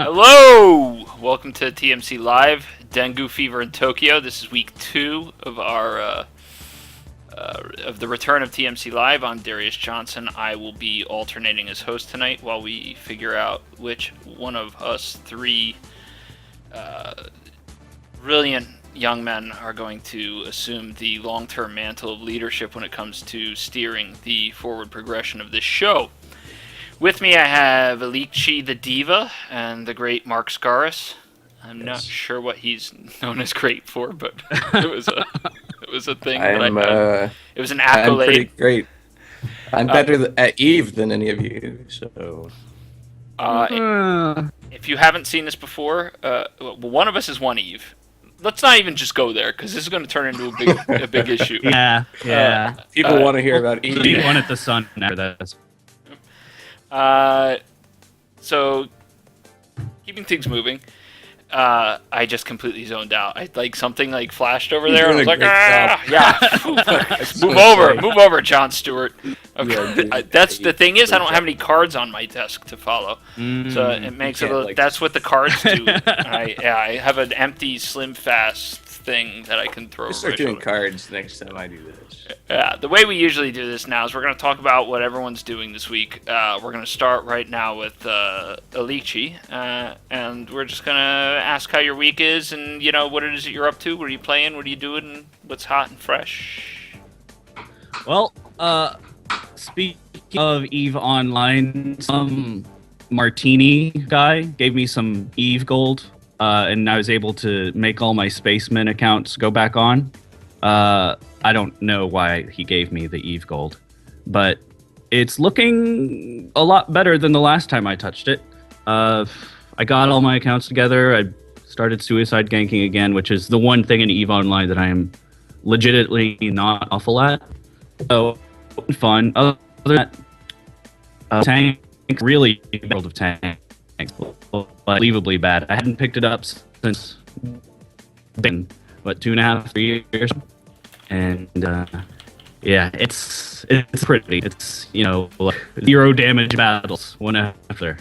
Hello! Welcome to TMC Live, Dengue Fever in Tokyo. This is week 2 of our of the return of TMC Live. I'm Darius Johnson. I will be alternating as host tonight while we figure out which one of us three brilliant young men are going to assume the long-term mantle of leadership when it comes to steering the forward progression of this show. With me, I have Altis the Diva and the great Mark Scaris. I'm not sure what he's known as great for, but it was a thing that I had. It was an accolade. I'm pretty great. I'm better at Eve than any of you, so... If you haven't seen this before, one of us is one Eve. Let's not even just go there, because this is going to turn into a big issue. Yeah. People want to hear about Eve. You wanted the sun after this. So, keeping things moving, I just completely zoned out. Something flashed over there, and I was like, yeah, move over, John Stewart. Okay. Yeah, That's the thing is, I don't have any cards on my desk to follow, so it makes it a little, that's what the cards do. I have an empty Slim Fast thing that I can throw over. Start doing cards next time I do this. Yeah, the way we usually do this now is we're going to talk about what everyone's doing this week. We're going to start right now with Altis, and we're just going to ask how your week is and, what it is that you're up to. What are you playing? What are you doing? What's hot and fresh? Well, speaking of EVE Online, some Martini guy gave me some EVE gold, and I was able to make all my Spaceman accounts go back on. I don't know why he gave me the EVE gold, but it's looking a lot better than the last time I touched it. I got all my accounts together. I started suicide ganking again, which is the one thing in EVE Online that I am legitimately not awful at. So, fun. Other than that, tank, really world of tanks, unbelievably bad. I hadn't picked it up since, 2.5, 3 years. And yeah, it's pretty. It's like 0 damage battles one after.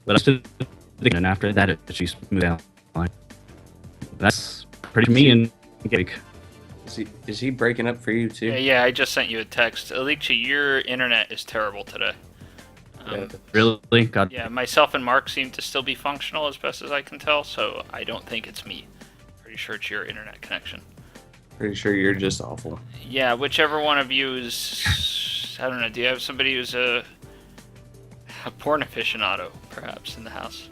But after that, it's smooth out. That's pretty me and Gig. Is he breaking up for you too? Yeah. I just sent you a text. Altis, your internet is terrible today. Really? God. Yeah, myself and Mark seem to still be functional as best as I can tell, so I don't think it's me. Pretty sure it's your internet connection. Pretty sure you're just awful. Yeah, whichever one of you is... I don't know, do you have somebody who's a porn aficionado, perhaps, in the house?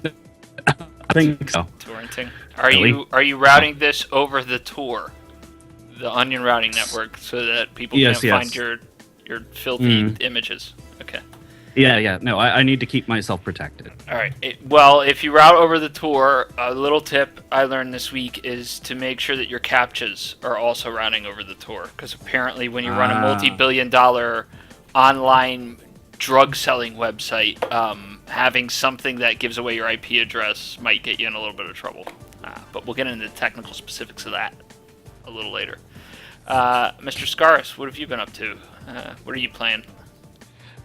I think so. Torrenting. Are you routing this over the Tor? The Onion routing network, so that people can't find your filthy images? Okay. Yeah. No, I need to keep myself protected. All right. Well, if you route over the Tor, a little tip I learned this week is to make sure that your CAPTCHAs are also routing over the Tor. Because apparently when you run a multi-billion-dollar online drug-selling website, having something that gives away your IP address might get you in a little bit of trouble. But we'll get into the technical specifics of that a little later. Mr. Scaris, what have you been up to? What are you playing?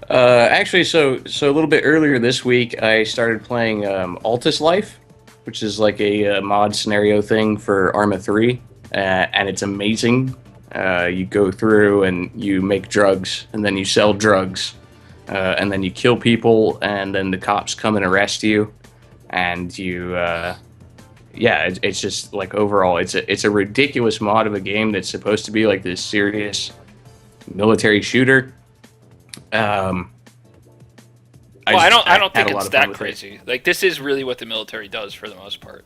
Actually, so a little bit earlier this week, I started playing Altis Life, which is like a mod scenario thing for Arma 3, and it's amazing. You go through and you make drugs, and then you sell drugs, and then you kill people, and then the cops come and arrest you, and you, it's just like overall, it's a ridiculous mod of a game that's supposed to be like this serious military shooter. I don't think it's that crazy. Like, this is really what the military does for the most part.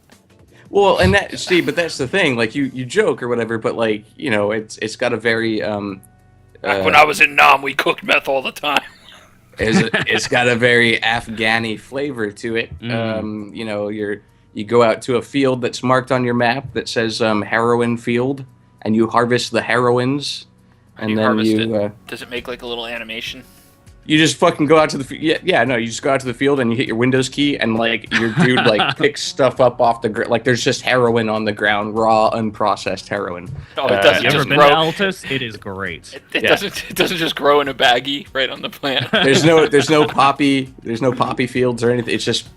Well, and but that's the thing. Like, you joke or whatever, but it's got a very Back when I was in Nam, we cooked meth all the time. It's got a very Afghani flavor to it. You go out to a field that's marked on your map that says heroin field, and you harvest the heroines. And then you... Does it make like a little animation? You just fucking go out to the no, you just go out to the field and you hit your Windows key and like your dude like picks stuff up off the ground. Like there's just heroin on the ground, raw, unprocessed heroin. Oh, it doesn't You ever just been to grow. Altis? It is great. It doesn't just grow in a baggie right on the plant. There's no poppy fields or anything. It's just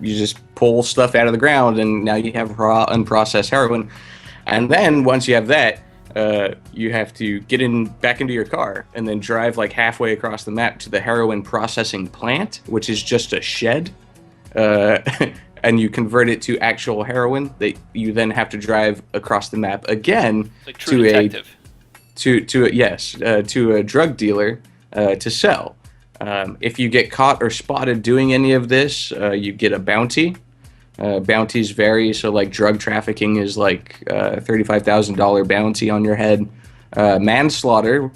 you just pull stuff out of the ground and now you have raw, unprocessed heroin. And then once you have that, you have to get back into your car and then drive like halfway across the map to the heroin processing plant, which is just a shed, and you convert it to actual heroin. You then have to drive across the map again Like True Detective. to a drug dealer to sell. If you get caught or spotted doing any of this, you get a bounty. Bounties vary, so like drug trafficking is like $35,000 bounty on your head. Manslaughter,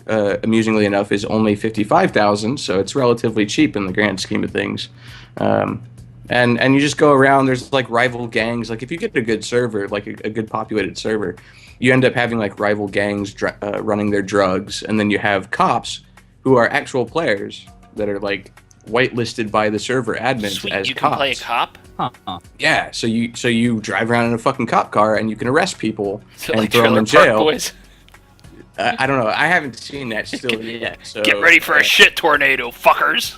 amusingly enough, is only $55,000, so it's relatively cheap in the grand scheme of things. And you just go around. There's like rival gangs. Like if you get a good server, like a good populated server, you end up having like rival gangs running their drugs, and then you have cops who are actual players that are like whitelisted by the server admins Sweet, as you cops. can play a cop. Huh. Yeah, so you drive around in a fucking cop car and you can arrest people So and like throw them Trailer in Park jail. Boys. I don't know. I haven't seen that still yet. So Get ready for a shit tornado, fuckers.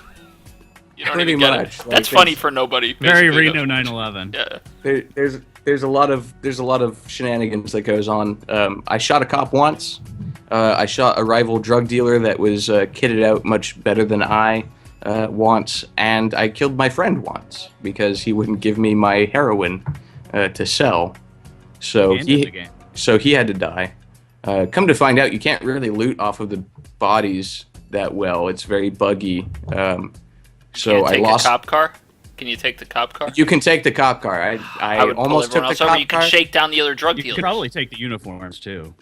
You don't Pretty even get much. it. Like, That's funny for nobody. Very basically. Reno 9/11. Yeah. there's a lot of shenanigans that goes on. I shot a cop once. I shot a rival drug dealer that was kitted out much better than I once, and I killed my friend once because he wouldn't give me my heroin to sell. So End of the game. he had to die. Come to find out, you can't really loot off of the bodies that well. It's very buggy. So Can you I take lost. a cop car? Can you take the cop car? You can take the cop car. I would pull almost took everyone the else over. cop You car. can shake down the other drug You dealers. could probably take the uniforms too.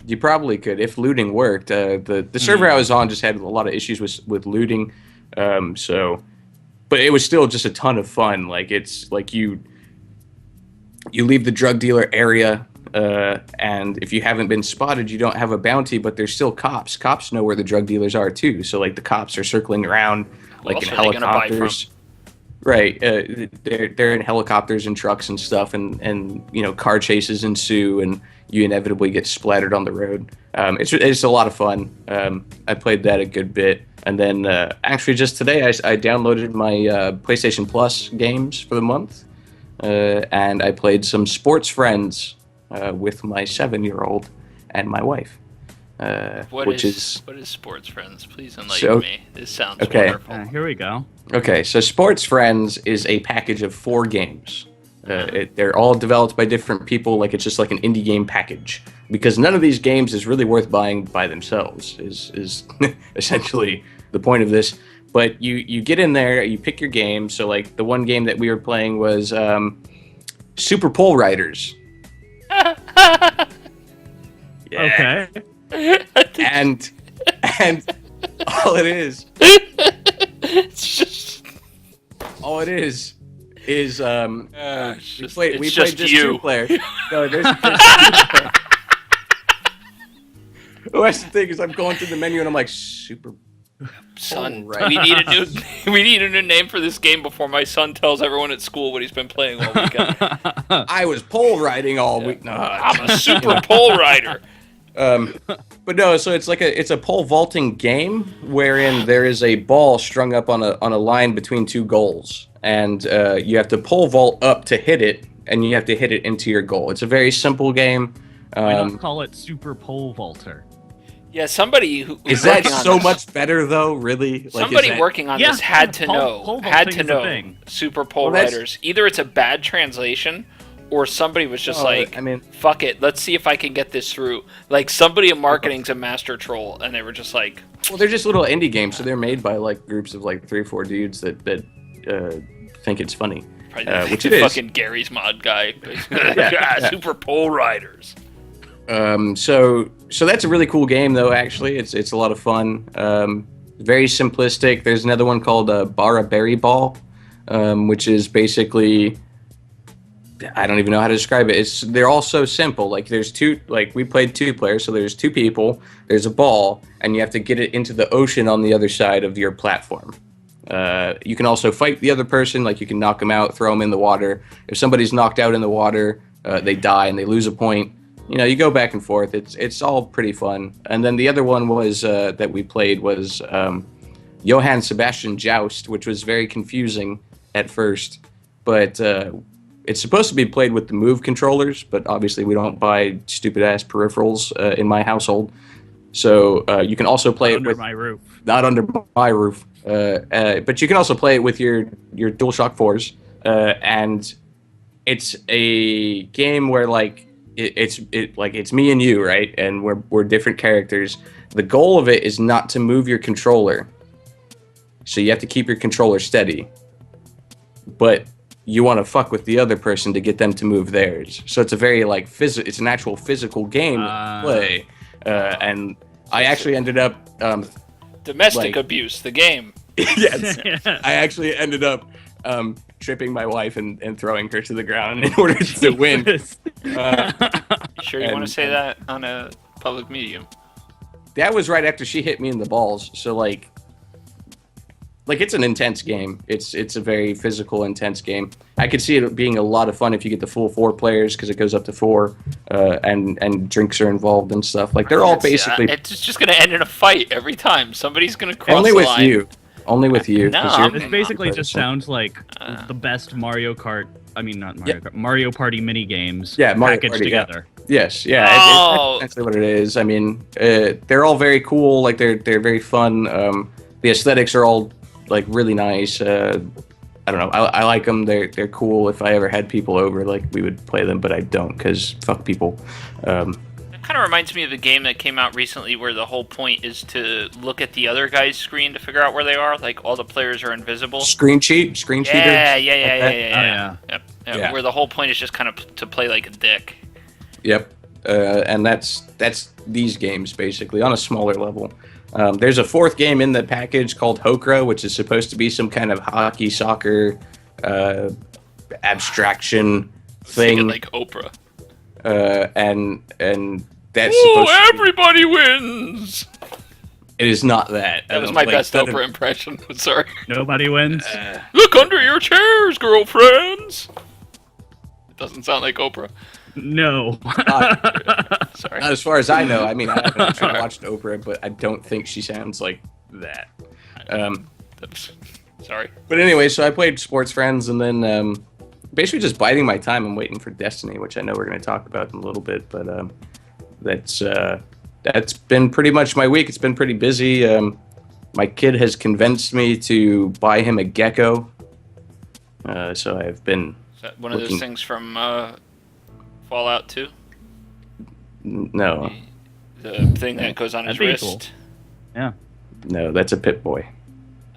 You probably could if looting worked. The server I was on just had a lot of issues with looting. But it was still just a ton of fun. Like it's like you leave the drug dealer area, and if you haven't been spotted, you don't have a bounty. But there's still cops. Cops know where the drug dealers are too. So like the cops are circling around, like else in are they gonna buy helicopters. Right, they're in helicopters and trucks and stuff, and you know car chases ensue, and you inevitably get splattered on the road. It's a lot of fun. I played that a good bit, and then actually just today I downloaded my PlayStation Plus games for the month, and I played some Sports Friends with my 7-year-old and my wife. What is Sports Friends? Please enlighten So- me. This sounds okay. wonderful. Here we go. Okay, so Sports Friends is a package of 4 games. They're all developed by different people, like it's just like an indie game package. Because none of these games is really worth buying by themselves, is essentially the point of this. But you get in there, you pick your game. So like the one game that we were playing was Super Pole Riders. Yeah. Okay. And all it is, It's just, is it's we just, played it's just just you. 2 players. No, there's well, that's the thing is I'm going through the menu and I'm like Super. Son, Right. we need a new name for this game before my son tells everyone at school what he's been playing all weekend. I was pole riding all week. No, I'm a super pole rider. but no. So it's a pole vaulting game wherein there is a ball strung up on a line between 2 goals, and you have to pole vault up to hit it, and you have to hit it into your goal. It's a very simple game. Why not call it Super Pole Vaulter? Yeah, somebody who Is that working on so this- much better though? Really? Like, Somebody is that, working on Yeah, this had to pole- know. pole Had vaulting to is a know. thing. Super pole Well, that's- riders. Either it's a bad translation, or somebody was just Oh, like, I mean- "Fuck it, let's see if I can get this through." Like somebody in marketing's a master troll, and they were just like, Well, they're just little indie games, so they're made by like groups of like 3 or 4 dudes that think it's funny. probably Which the it is. fucking Gary's mod guy. yeah. Super pole riders. So that's a really cool game though. Actually, it's a lot of fun. Very simplistic. There's another one called Barra Berry Ball, which is basically I don't even know how to describe it. They're all so simple. Like there's two, like we played 2 players, so there's 2 people. There's a ball, and you have to get it into the ocean on the other side of your platform. You can also fight the other person. Like you can knock them out, throw them in the water. If somebody's knocked out in the water, they die and they lose a point. You know, you go back and forth. It's all pretty fun. And then the other one was that we played was Johann Sebastian Joust, which was very confusing at first, but it's supposed to be played with the Move controllers, but obviously we don't buy stupid-ass peripherals in my household. So you can also play it with... my roof. Not under my roof. But you can also play it with your DualShock 4s. And it's a game where, like, it's me and you, right? And we're different characters. The goal of it is not to move your controller. So you have to keep your controller steady. But you want to fuck with the other person to get them to move theirs. So it's a very like it's an actual physical game to play. And I actually ended up domestic abuse, the game. Yes. I actually ended up tripping my wife and throwing her to the ground in order to win. Sure you want to say that on a public medium? That was right after she hit me in the balls. So like it's an intense game. It's a very physical, intense game. I could see it being a lot of fun if you get the full 4 players because it goes up to 4, and drinks are involved and stuff. Like they're all basically. It's just gonna end in a fight every time. Somebody's gonna cross only the with line. you. Only with you. No, This basically just sounds like the best Mario Kart. I mean, not Mario Kart. Mario Party mini games. Yeah, Mario packaged Party, together. Yeah. Yes, yeah. Oh. That's exactly what it is. I mean, they're all very cool. Like they're very fun. The aesthetics are all like really nice. I don't know. I like them. They're cool. If I ever had people over, like we would play them, but I don't because fuck people. It kind of reminds me of a game that came out recently where the whole point is to look at the other guy's screen to figure out where they are. Like all the players are invisible. Screen cheater. Yeah. Yep. Yeah. Where the whole point is just kind of to play like a dick. Yep. And that's these games basically on a smaller level. There's a 4th game in the package called Hokra, which is supposed to be some kind of hockey, soccer, abstraction thing. Like Oprah. And that's supposed to be... everybody wins! It is not that. That was my best Oprah impression. Sorry. Nobody wins. Look under your chairs, girlfriends! It doesn't sound like Oprah. No. Sorry. Not as far as I know. I mean, I haven't actually watched Oprah, but I don't think she sounds like that. Sorry. But anyway, so I played Sports Friends, and then basically just biding my time and waiting for Destiny, which I know we're going to talk about in a little bit. But that's been pretty much my week. It's been pretty busy. My kid has convinced me to buy him a gecko. So I've been. Is that one of those things from Fallout 2? No. The thing that goes on his wrist. Cool. Yeah. No, that's a Pip-Boy.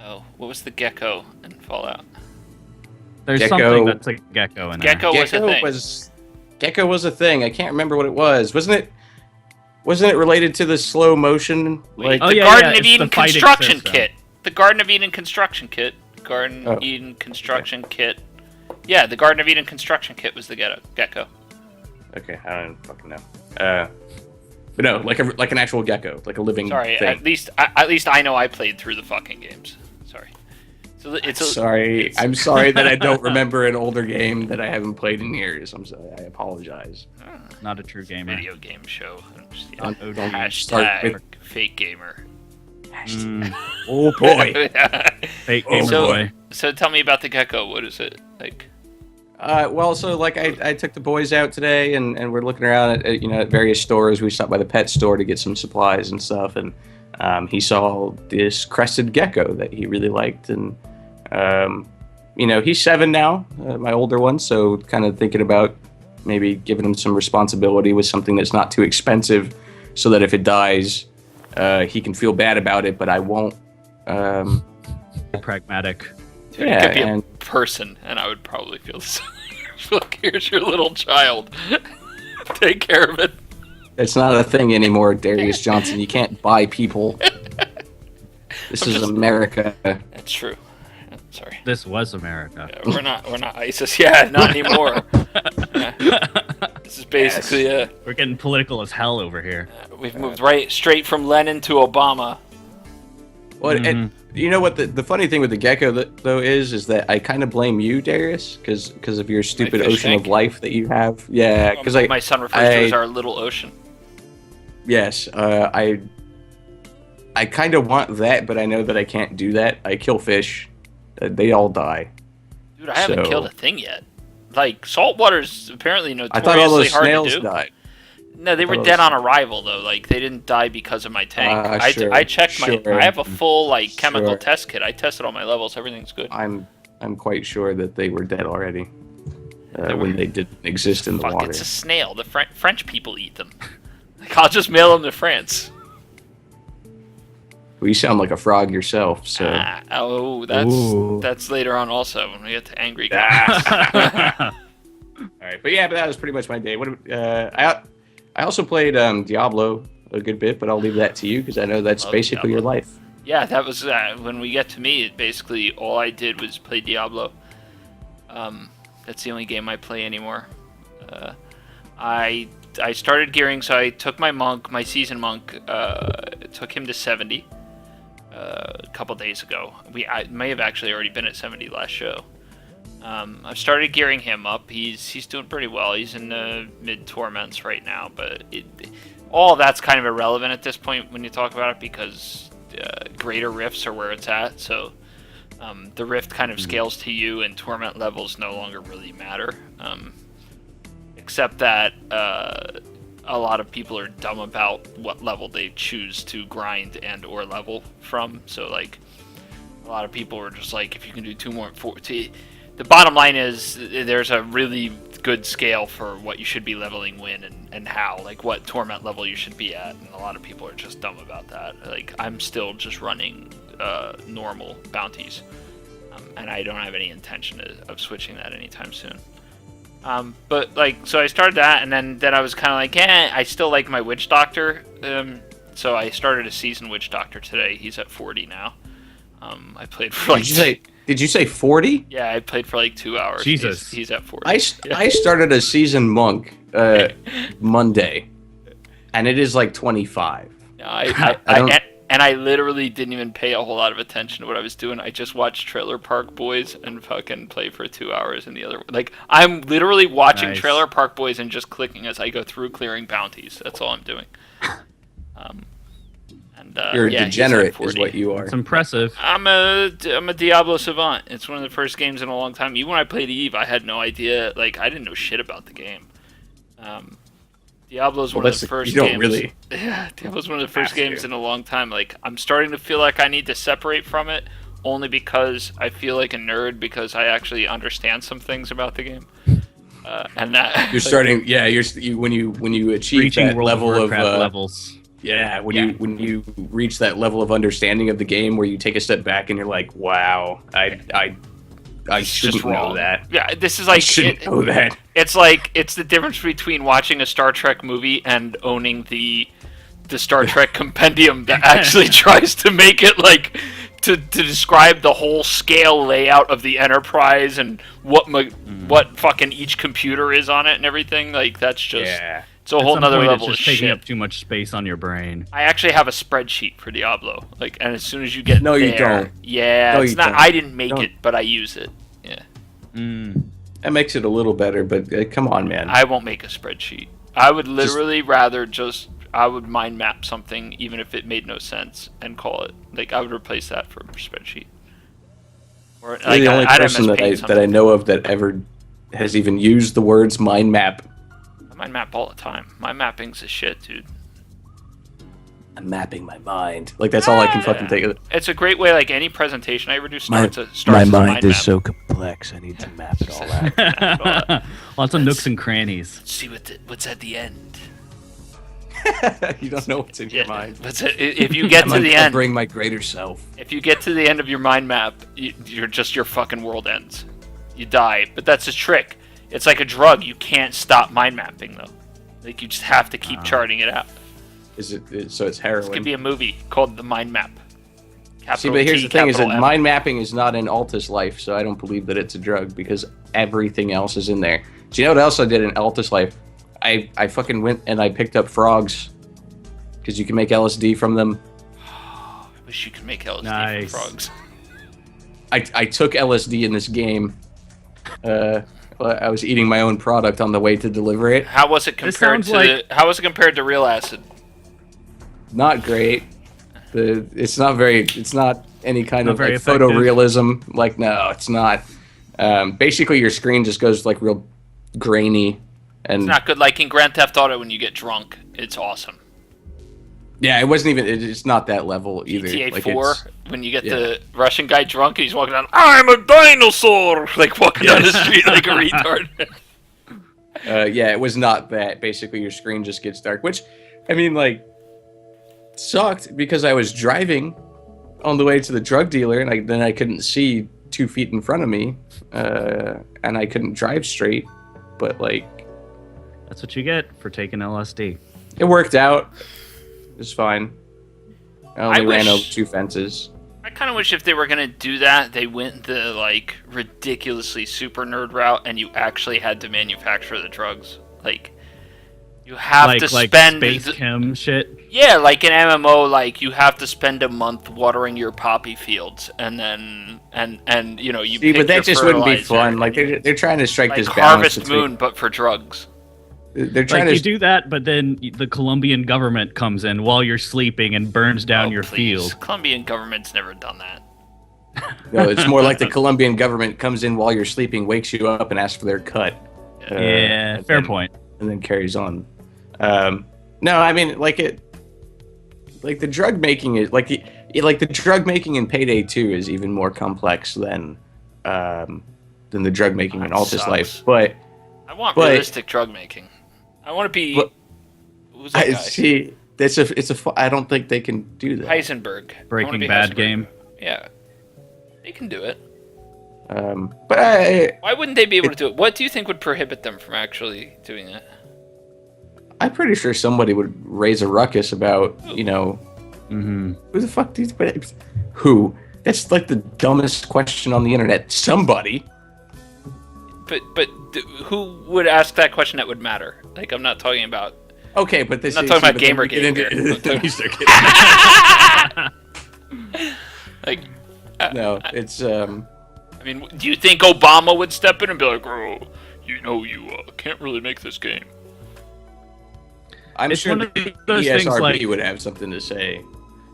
Oh, what was the gecko in Fallout? There's Gecko. something that's a gecko in there. Gecko was a thing. Gecko was a thing. I can't remember what it was. Wasn't it related to the slow motion? Like the Garden of Eden construction kit. The Garden of Eden construction kit. Eden construction kit. Yeah, the Garden of Eden construction kit was the gecko. Okay, I don't fucking know. But no, like an actual gecko, like a living thing. At least I know I played through the fucking games. Sorry. So I'm sorry that I don't remember an older game that I haven't played in years. I'm sorry. I apologize. Not a true gamer. Video game show. Don't Hashtag fake gamer. Oh boy. Fake gamer boy. So tell me about the gecko. What is it like? So like I took the boys out today and we're looking around at various stores. We stopped by the pet store to get some supplies and stuff, and he saw this crested gecko that he really liked, and he's 7 now, my older one, so kind of thinking about maybe giving him some responsibility with something that's not too expensive, so that if it dies, he can feel bad about it, but I won't. Pragmatic. It could be a person, and I would probably feel the same. Look, here's your little child. Take care of it. It's not a thing anymore, Darius Johnson. You can't buy people. This is America. That's true. Sorry. This was America. We're not ISIS. Yeah, not anymore. This is basically We're getting political as hell over here. we've moved straight from Lenin to Obama. Well, and you know what the funny thing with the gecko though is that I kind of blame you, Darius, because of your stupid fish ocean tank? of life that you have. Yeah, because My son refers to it as our little ocean. Yes, I kind of want that, but I know that I can't do that. I kill fish, they all die. Dude, I haven't killed a thing yet. Like, saltwater's apparently I thought all notoriously those hard snails to do. died. No, they were dead on arrival though. Like, they didn't die because of my tank. Sure, I checked sure. I have a full chemical Sure. test kit. I tested all my levels. Everything's good. I'm quite sure that they were dead already when they didn't exist in the water. It's a snail. The French people eat them. Like, I'll just mail them to France. Well, you sound like a frog yourself, so. That's later on also when we get to angry guys. All right, but that was pretty much my day. I also played Diablo a good bit, but I'll leave that to you because I know that's basically your life. Yeah, that was when we get to me. Basically, all I did was play Diablo. That's the only game I play anymore. I started gearing, so I took my season monk, took him to 70 a couple days ago. I may have actually already been at 70 last show. I've started gearing him up. He's doing pretty well. He's in the mid torments right now, but all of that's kind of irrelevant at this point when you talk about it because greater rifts are where it's at. So the rift kind of scales to you, and torment levels no longer really matter. Except that a lot of people are dumb about what level they choose to grind and or level from. So like a lot of people are just like, if you can do 2 more 40. The bottom line is there's a really good scale for what you should be leveling when and how, like what torment level you should be at, and a lot of people are just dumb about that. Like, I'm still just running normal bounties, and I don't have any intention of switching that anytime soon. But like, so I started that, and then I was kind of like, I still like my Witch Doctor, so I started a season Witch Doctor today. He's at 40 now. I played for like... Did you say 40? Yeah, I played for like 2 hours. Jesus. He's at 40. I started a season monk Monday, and it is like 25. I literally didn't even pay a whole lot of attention to what I was doing. I just watched Trailer Park Boys and fucking play for 2 hours in the other... Like, I'm literally watching Trailer Park Boys and just clicking as I go through clearing bounties. That's all I'm doing. You're a degenerate is what you are. It's impressive. I'm a Diablo savant. It's one of the first games in a long time. Even when I played Eve, I had no idea. Like, I didn't know shit about the game. Diablo's one of the first games. You don't really. Yeah, Diablo's one of the first games in a long time. Like, I'm starting to feel like I need to separate from it, only because I feel like a nerd because I actually understand some things about the game. And that you're starting. Yeah, when you achieve reaching that World level of Warcraft of levels. Yeah, when you reach that level of understanding of the game where you take a step back and you're like, wow, I shouldn't know that. Yeah, this is like, I shouldn't know that. It's like, it's the difference between watching a Star Trek movie and owning the Star Trek compendium that actually tries to make it like to describe the whole scale layout of the Enterprise and what fucking each computer is on it and everything. Like, that's just it's a whole nother level of shit. Taking up too much space on your brain. I actually have a spreadsheet for Diablo. Like, and as soon as you get no, there, you don't. Yeah, no, it's you not. Don't. I didn't make it, but I use it. Yeah. That makes it a little better, but come on, man. I won't make a spreadsheet. I would literally rather I would mind map something, even if it made no sense, and call it. Like, I would replace that for a spreadsheet. Or You're the only person that I know of that ever has even used the words mind map. I mind map all the time. My mapping's a shit, dude. I'm mapping my mind. Like, that's all I can fucking think of. It's a great way. Like, any presentation I ever do starts my as a mind is map. so complex. I need to map it all out. Lots of nooks and crannies. See what's at the end. You don't know what's in your mind. If you get to the end, bring my greater self. If you get to the end of your mind map, your fucking world ends. You die. But that's a trick. It's like a drug. You can't stop mind mapping though. Like, you just have to keep charting it out. So it's heroin. This could be a movie called The Mind Map. See, but here's the thing: is that mind mapping is not in Altis Life, so I don't believe that it's a drug because everything else is in there. Do you know what else I did in Altis Life? I fucking went and I picked up frogs because you can make LSD from them. I wish you could make LSD from frogs. I took LSD in this game. I was eating my own product on the way to deliver it. How was it compared to real acid? Not great. It's not any kind of like effective. photorealism. Like, no, it's not. Basically, your screen just goes like real grainy. And it's not good. Like in Grand Theft Auto, when you get drunk, it's awesome. Yeah, it wasn't even. It's not that level either. GTA like 4, when you get the Russian guy drunk and he's walking down, I'm a dinosaur! Like walking down the street like a retard. Yeah, it was not that. Basically, your screen just gets dark, which, I mean, like, sucked because I was driving on the way to the drug dealer and then I couldn't see 2 feet in front of me, and I couldn't drive straight. But like, that's what you get for taking LSD. It worked out. It was fine. I only ran over 2 fences. I kind of wish if they were going to do that, they went the, like, ridiculously super nerd route and you actually had to manufacture the drugs. Like, you have to spend... Like space chem shit? Yeah, like an MMO, like, you have to spend a month watering your poppy fields and then... And you know, you pick but that just wouldn't be fun. Like, they're trying to strike this balance. Harvest Moon, but for drugs. They're trying you do that, but then the Colombian government comes in while you're sleeping and burns down your field. Colombian government's never done that. No, it's more like the Colombian government comes in while you're sleeping, wakes you up, and asks for their cut. Yeah, fair point. And then carries on. No, I mean, like the drug making is like the drug making in Payday 2 is even more complex than the drug making in Altis Life. But I want realistic drug making. I want to be. Who's that guy? See, I don't think they can do that. Heisenberg. Breaking Bad game. Yeah, they can do it. But why wouldn't they be able to do it? What do you think would prohibit them from actually doing it? I'm pretty sure somebody would raise a ruckus about, you know, who the fuck do you? Who? That's like the dumbest question on the internet. Somebody. But who would ask that question that would matter? Like, I'm not talking about... Okay, but this I'm not talking about Gamergate here. Like... no, it's... I mean, do you think Obama would step in and be like, oh, you know, you can't really make this game? I'm sure the ESRB would have something to say.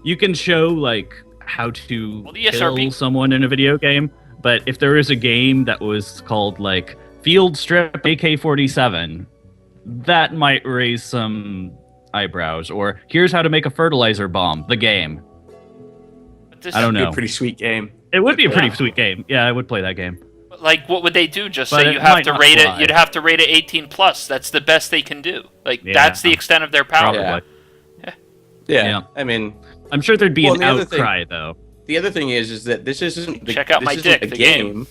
You can show, like, how to kill someone in a video game, but if there is a game that was called, like, Field Strip AK-47, that might raise some eyebrows. Or, here's how to make a fertilizer bomb, the game. I don't know. It'd be a pretty sweet game. It would be a pretty sweet game. Yeah, I would play that game. Like, what would they do? Just say you have to rate it. You'd have to rate it 18+. That's the best they can do. Like, that's the extent of their power. Yeah. I mean, I'm sure there'd be an outcry, though. The other thing is that this isn't check out my dick. The game.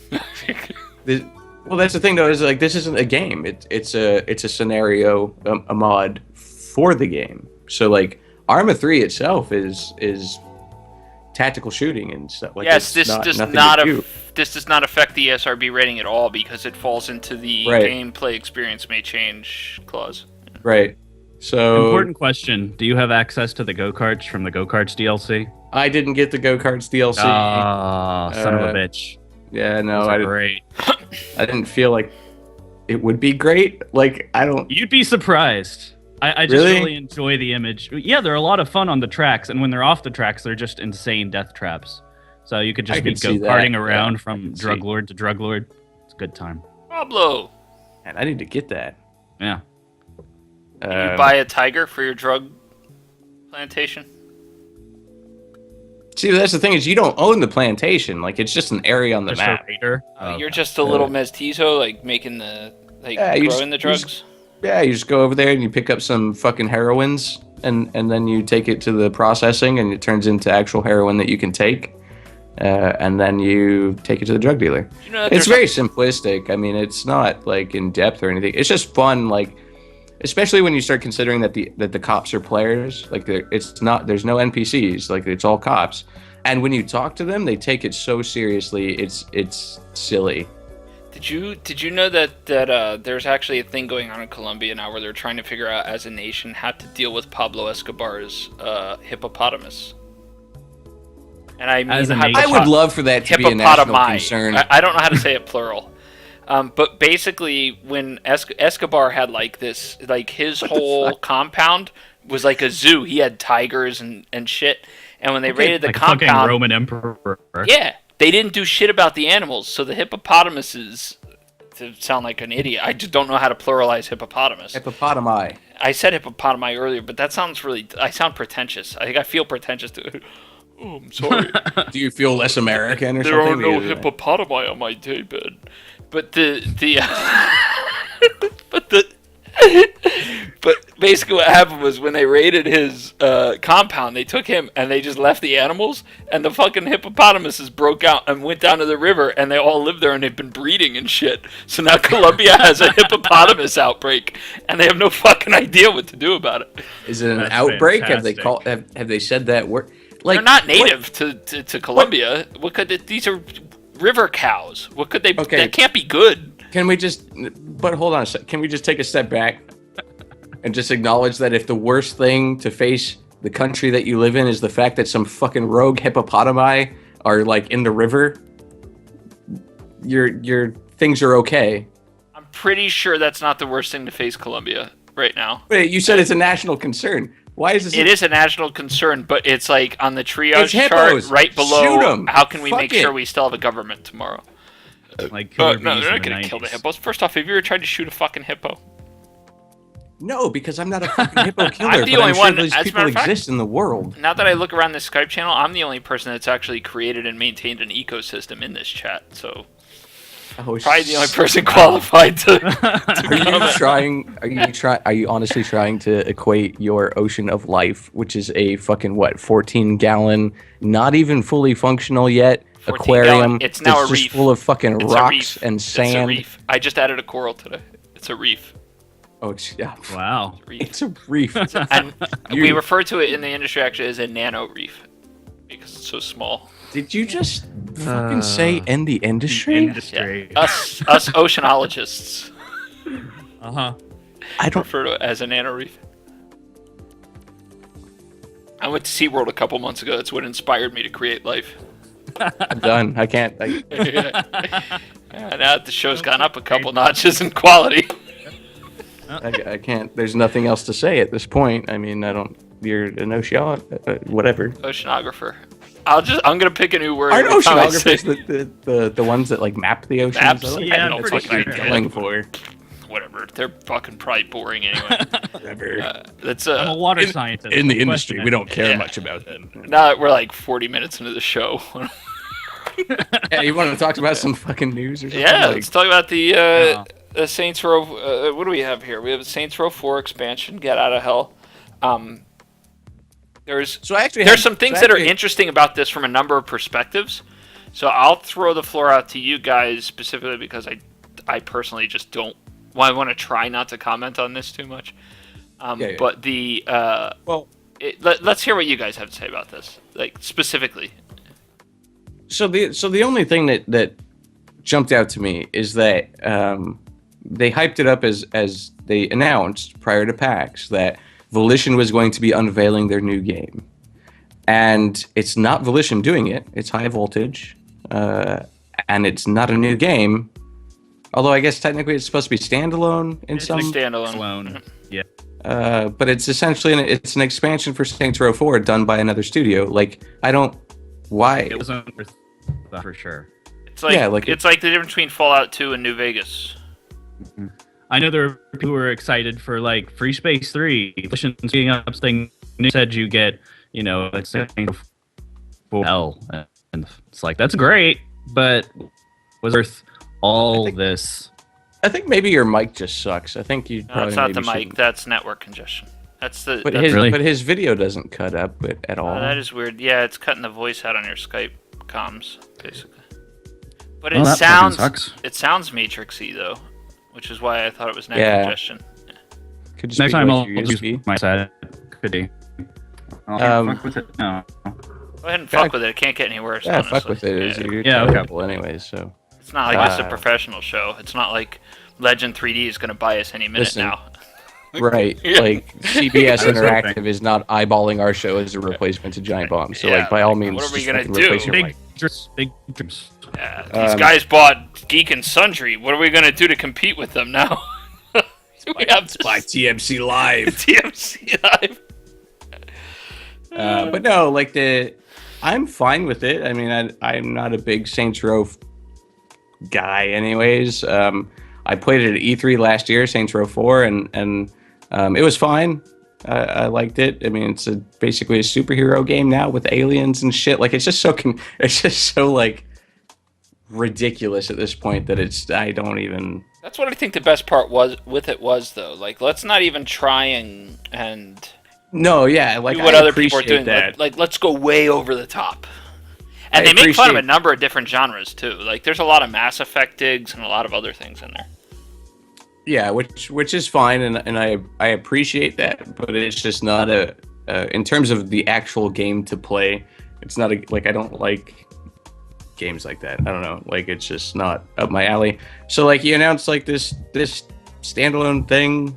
Well, that's the thing, though. Is like this isn't a game. It's a scenario, a mod for the game. So like Arma 3 itself is tactical shooting and stuff. Like, yes, this does not affect the ESRB rating at all because it falls into the gameplay experience may change clause. Right. So important question: do you have access to the go-karts from the go-karts DLC? I didn't get the go-karts DLC. Ah, son of a bitch. Yeah, no, I didn't. I didn't feel like it would be great. Like, I don't. You'd be surprised. I just really enjoy the image. Yeah, they're a lot of fun on the tracks, and when they're off the tracks, they're just insane death traps. So you could just be go-karting around from drug lord to drug lord. It's a good time. Pablo! And I need to get that. Yeah. You buy a tiger for your drug plantation? See, that's the thing is you don't own the plantation. Like, it's just an area on the map. You're just a little mestizo, like making the growing the drugs. You just go over there and you pick up some fucking heroines, and then you take it to the processing, and it turns into actual heroin that you can take, and then you take it to the drug dealer. You know, it's very simplistic. I mean, it's not like in depth or anything. It's just fun, like, especially when you start considering that the cops are players. Like, there's no NPCs. Like, it's all cops, And when you talk to them, they take it so seriously. It's silly. Did you know that there's actually a thing going on in Colombia now where they're trying to figure out as a nation how to deal with Pablo Escobar's hippopotamus? And I mean, I would love for that to be a national concern. I don't know how to say it plural. But basically, when Escobar had like this, like his whole compound was like a zoo. He had tigers and shit. And when they raided the like compound, fucking Roman emperor. Yeah, they didn't do shit about the animals. So the hippopotamuses, to sound like an idiot, I just don't know how to pluralize hippopotamus. Hippopotami. I said hippopotami earlier, but that sounds really. I sound pretentious. I think I feel pretentious to. Oh, I'm sorry. Do you feel less American or there something? There are no hippopotami on my daybed. But but basically what happened was when they raided his compound, they took him and they just left the animals, and the fucking hippopotamuses broke out and went down to the river, and they all lived there and they've been breeding and shit. So now Colombia has a hippopotamus outbreak, and they have no fucking idea what to do about it. Is it an outbreak? Fantastic. Have they said that word? Like, they're not native to Colombia. What could these are river cows? What could they? Okay. That can't be good. Can we just? But hold on a sec. Can we just take a step back and just acknowledge that if the worst thing to face the country that you live in is the fact that some fucking rogue hippopotami are like in the river, your things are okay. I'm pretty sure that's not the worst thing to face Colombia right now. Wait, you said it's a national concern. Why is this? It is a national concern, but it's like on the triage It's chart hippos. right below. Shoot 'em. How can we Fuck make it. sure we still have a government tomorrow? Like No, killer they're bees not in going the to kill the 90s. hippos. First off, have you ever tried to shoot a fucking hippo? No, because I'm not a fucking hippo killer. I'm the but only I'm sure one. these As a people matter of fact- exist in the world. Now that I look around this Skype channel, I'm the only person that's actually created and maintained an ecosystem in this chat. So Oh, probably the only person qualified to. Are you honestly trying to equate your ocean of life, which is a fucking 14-gallon, not even fully functional yet 14 aquarium? gallon. It's now that's a just reef. full of fucking It's a rocks reef. and It's a sand. reef. I just added a coral today. It's a reef. Oh, yeah. Wow. Reef. It's a reef. And we refer to it in the industry actually as a nano reef because it's so small. Did you just fucking say in the industry? Industry. Us oceanologists Uh-huh. I don't. refer to it as a nano reef. I went to SeaWorld a couple months ago. That's what inspired me to create life. I'm done. I can't. Yeah, now that the show's gone up a couple notches in quality. I can't. There's nothing else to say at this point. I mean, I don't. You're an ocean. Whatever. Oceanographer. I'm gonna pick a new word. Aren't every time I say- oceanographers the ones that like map the oceans? Maps? I don't Yeah, know pretty what you're sure. going for. Whatever. They're fucking probably boring anyway. Whatever. That's I'm a water scientist. In the Don't industry, question we it. don't care Yeah. much about them. now that we're like 40 minutes into the show. Yeah, you want to talk about some fucking news or something? Yeah, Like, let's talk about Yeah. the Saints Row. What do we have here? We have a Saints Row 4 expansion. Get out of hell. There's some things that are interesting about this from a number of perspectives. So I'll throw the floor out to you guys specifically because I personally just don't. Well, I want to try not to comment on this too much. Yeah. But the Well, let's hear what you guys have to say about this, like specifically. so the only thing that jumped out to me is that they hyped it up as they announced prior to PAX that Volition was going to be unveiling their new game, and it's not Volition doing it. It's High Voltage, and it's not a new game. Although I guess technically it's supposed to be standalone in It's some. standalone. Sloan. Yeah. But it's essentially it's an expansion for Saints Row 4 done by another studio. Like I don't. Why? It was worth that for sure. It's like, Yeah, like it's like the difference between Fallout 2 and New Vegas. I know there are people who are excited for like Free Space 3. Volition's being up thing said you get, it's for L, and it's like that's great, but was worth all this? I think maybe your mic just sucks. I think you No, probably it's not the maybe mic. shouldn't- That's network congestion. That's the. But that's, his video doesn't cut up at all. that is weird. Yeah, it's cutting the voice out on your Skype comms, basically. But Well, it that sounds fucking sucks. Matrixy though, which is why I thought it was neck Yeah. congestion. Could just Next be time like I'll your use USB. my side. Could be. I'll Um, fuck with it now. Go ahead and fuck with it. It can't get any worse. Yeah, honestly. fuck with it. You're Yeah, okay. terrible anyways. So It's not like this is a professional show. It's not like Legend 3D is going to buy us any minute Listen, now. right, Yeah. like CBS I was Interactive hoping. is not eyeballing our show as a replacement to Giant Bomb. So Yeah, like by all like, means, what are we just gonna fucking do? replace your Big mic. dreams. Big dreams. Yeah, these guys bought Geek and Sundry. What are we going to do to compete with them now? We have to By TMC Live. TMC Live. But no, like I'm fine with it. I mean, I'm not a big Saints Row guy, anyways. I played it at E3 last year, Saints Row 4, and it was fine. I liked it. I mean, it's basically a superhero game now with aliens and shit. Like, it's just so like ridiculous at this point that I don't even. That's what I think the best part was though. Like, let's not even try and No, yeah, like do what I other people are appreciate doing. that. Like, let's go way over the top. And I they make fun of a appreciate- number of different genres too. Like, there's a lot of Mass Effect digs and a lot of other things in there. Yeah, which is fine, and I appreciate that, but it's just not in terms of the actual game to play. It's not like I don't like games like that. I don't know, like it's just not up my alley. So like you announced like this standalone thing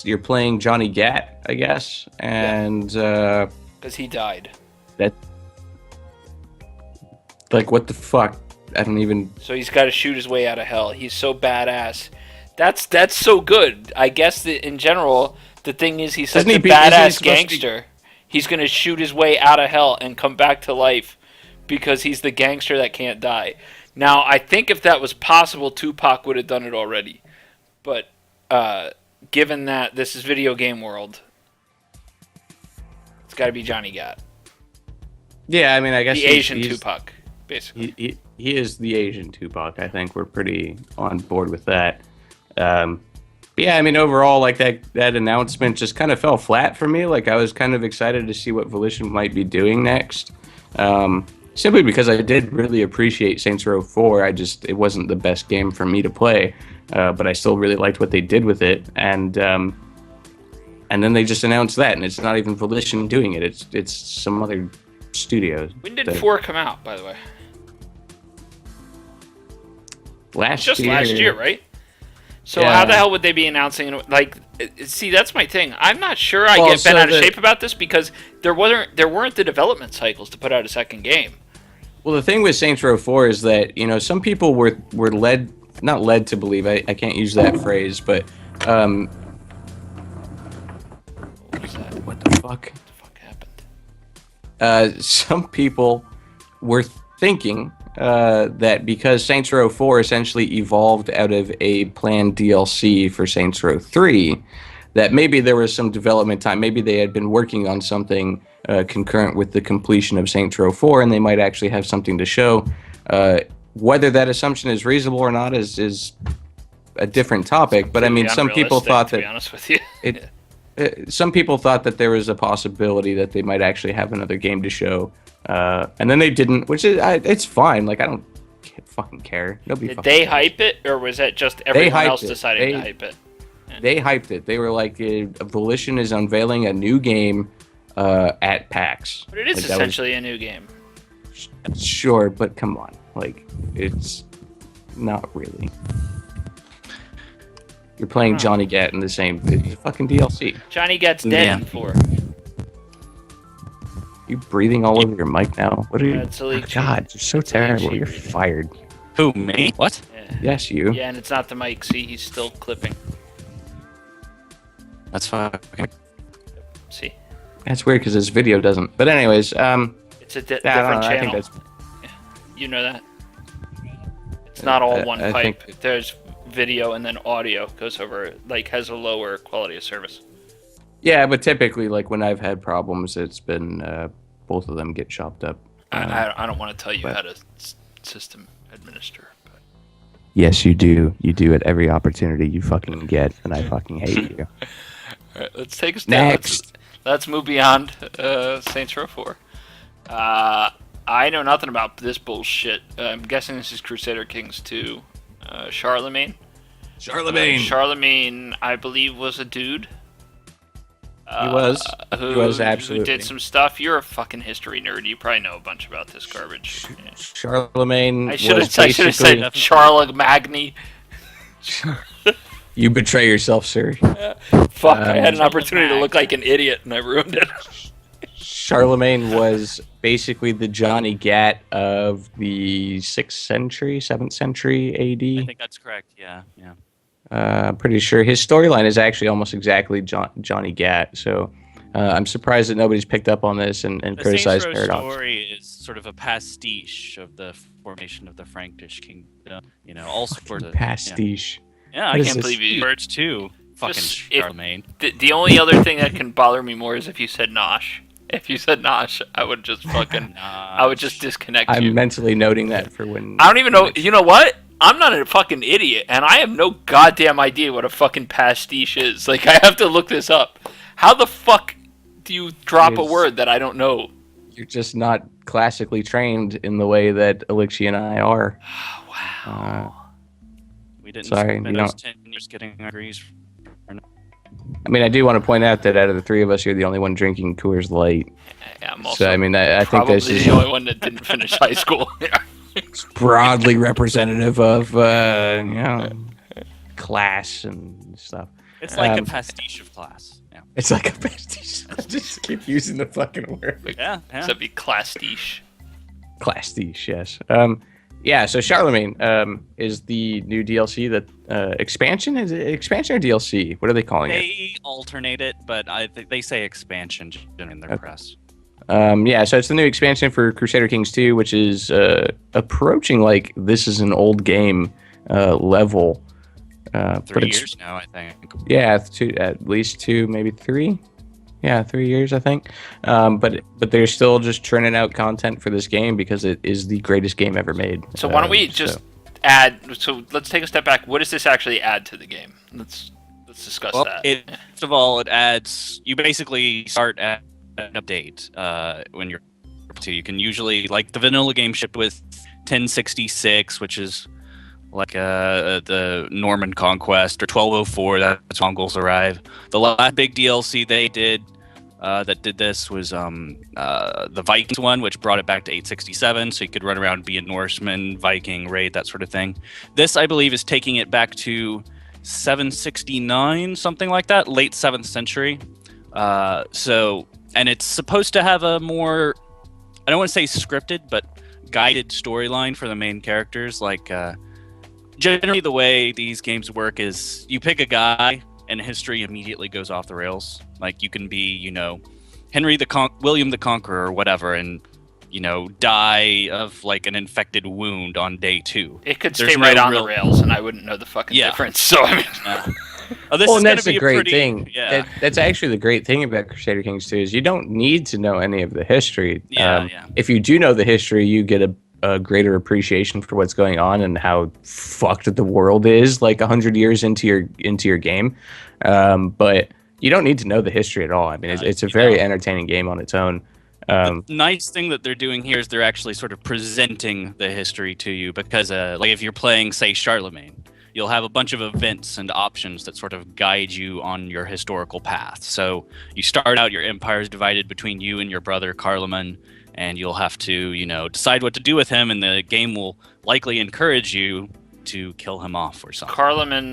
you're playing Johnny Gat, I guess, and Because he died. that like what the fuck? I don't even. So he's got to shoot his way out of hell. He's so badass. That's so good. I guess that in general, the thing is he's such Isn't he a be- isn't he badass supposed to be- gangster. He's going to shoot his way out of hell and come back to life because he's the gangster that can't die. Now, I think if that was possible, Tupac would have done it already. But given that this is video game world, it's got to be Johnny Gat. Yeah, I mean, I guess The Asian he's, Tupac, basically. he is the Asian Tupac. I think we're pretty on board with that. But yeah, I mean, overall, like that announcement just kind of fell flat for me. Like I was kind of excited to see what Volition might be doing next. Simply because I did really appreciate Saints Row 4. It wasn't the best game for me to play, but I still really liked what they did with it. And then they just announced that, and it's not even Volition doing it. It's some other studio. When did 4 come out, by the way? Last Year, right? So Yeah. how the hell would they be announcing? Like, see, that's my thing. I'm not sure I Well, get bent so out of shape about this because there weren't the development cycles to put out a second game. Well, the thing with Saints Row 4 is that, some people were not led to believe, I can't use that phrase, but What was that? what the fuck? What the fuck happened? Some people were thinking that because Saints Row 4 essentially evolved out of a planned DLC for Saints Row 3, that maybe there was some development time. Maybe they had been working on something concurrent with the completion of Saints Row 4, and they might actually have something to show. Whether that assumption is reasonable or not is a different topic. But I mean, some people thought to be that honest with you. some people thought that there was a possibility that they might actually have another game to show, and then they didn't, which is it's fine. Like I don't fucking care. Nobody. Did fucking they cares. hype it, or was that just everyone hyped else it. deciding to hype it? They hyped it. They were like, Volition is unveiling a new game at PAX. But it is Like, that was- essentially a new game. Sure, but come on, like it's not really. You're playing Johnny Gat in the same. It's a fucking DLC. Johnny Gat's dead Yeah. in 4. You breathing all over your mic now? What are you? That's a leak. God, you're so terrible. You're fired. Who, me? What? Yeah. Yes, you. Yeah, and it's not the mic. See, he's still clipping. That's fine. See, That's weird because this video doesn't. But anyways, it's a yeah, I different don't know, channel. I think that's. You know that. It's not all one I pipe. think- There's video and then audio goes over. Like has a lower quality of service. Yeah, but typically, like when I've had problems, it's been both of them get chopped up. I don't want to tell you but- how to system administer. But Yes, you do. You do at every opportunity you fucking get, and I fucking hate you. all right, let's take a step. Next. Let's move beyond Saints Row 4. I know nothing about this bullshit. I'm guessing this is Crusader Kings 2. Charlemagne. Charlemagne, I believe, was a dude. He was. He was Who absolutely. did some stuff. You're a fucking history nerd. You probably know a bunch about this garbage. Yeah. Charlemagne I should have was basically... said Charlemagne. You betray yourself, sir. Fuck, I had an opportunity to look like an idiot and I ruined it. Charlemagne was basically the Johnny Gat of the 6th century, 7th century AD. I think that's correct. Yeah. Pretty sure his storyline is actually almost exactly Johnny Gat. So I'm surprised that nobody's picked up on this and criticized Paradox. The story is sort of a pastiche of the formation of the Frankish kingdom. All sorts of pastiche. Yeah, What I is can't this? believe you words too. Fucking Just- Charlemagne. The only other thing that can bother me more is if you said Nosh. If you said Nosh, I would just fucking, I would just disconnect you. I'm mentally noting that for when... I don't even know. You know what? I'm not a fucking idiot, and I have no goddamn idea what a fucking pastiche is. Like, I have to look this up. How the fuck do you drop a Is- word that I don't know? You're just not classically trained in the way that Elixir and I are. Wow. We didn't Sorry, spend you those don't- 10 years getting our degrees. I mean, I do want to point out that out of the three of us, you're the only one drinking Coors Light. Yeah, I'm also So, I mean, I think probably this is the only one that didn't finish high school. Yeah. broadly representative of, class and stuff. It's like a Um, pastiche of class. Yeah. It's like a pastiche. I just keep using the fucking word. Yeah. So that'd be clastiche. Clastiche, yes. Yeah, so Charlemagne is the new DLC that expansion? Is it expansion or DLC? What are they calling it? They alternate it, but I think they say expansion in their press. Yeah, so it's the new expansion for Crusader Kings 2, which is approaching like this is an old game level. 3 years now, I think. Yeah, at least 2, maybe 3. Yeah, 3 years, I think. But they're still just churning out content for this game because it is the greatest game ever made. So why don't we just add? So let's take a step back. What does this actually add to the game? Let's discuss that. First of all, it adds. You basically start at an update when you're. So you can usually, like the vanilla game, shipped with 1066, which is like the Norman Conquest, or 1204. That's when Mongols arrive. The last big DLC they did that did this was the Vikings one, which brought it back to 867, so you could run around, be a Norseman, Viking, raid, that sort of thing. This, I believe, is taking it back to 769, something like that, late 7th century. And it's supposed to have a more, I don't want to say scripted, but guided storyline for the main characters. Like, generally the way these games work is you pick a guy and history immediately goes off the rails. Like, you can be, William the Conqueror or whatever, and, die of, like, an infected wound on day 2. It could There's stay right no on real- the rails, and I wouldn't know the fucking difference. So, I mean... This Well, is and gonna that's be the a great pretty- thing. Yeah. That's actually the great thing about Crusader Kings 2 is you don't need to know any of the history. Yeah. If you do know the history, you get a greater appreciation for what's going on and how fucked the world is, like 100 years into your game. But you don't need to know the history at all. I mean, it's a very entertaining game on its own. The nice thing that they're doing here is they're actually sort of presenting the history to you, because like if you're playing, say, Charlemagne, you'll have a bunch of events and options that sort of guide you on your historical path. So you start out, your empire is divided between you and your brother Charlemagne, and you'll have to, decide what to do with him, and the game will likely encourage you to kill him off or something.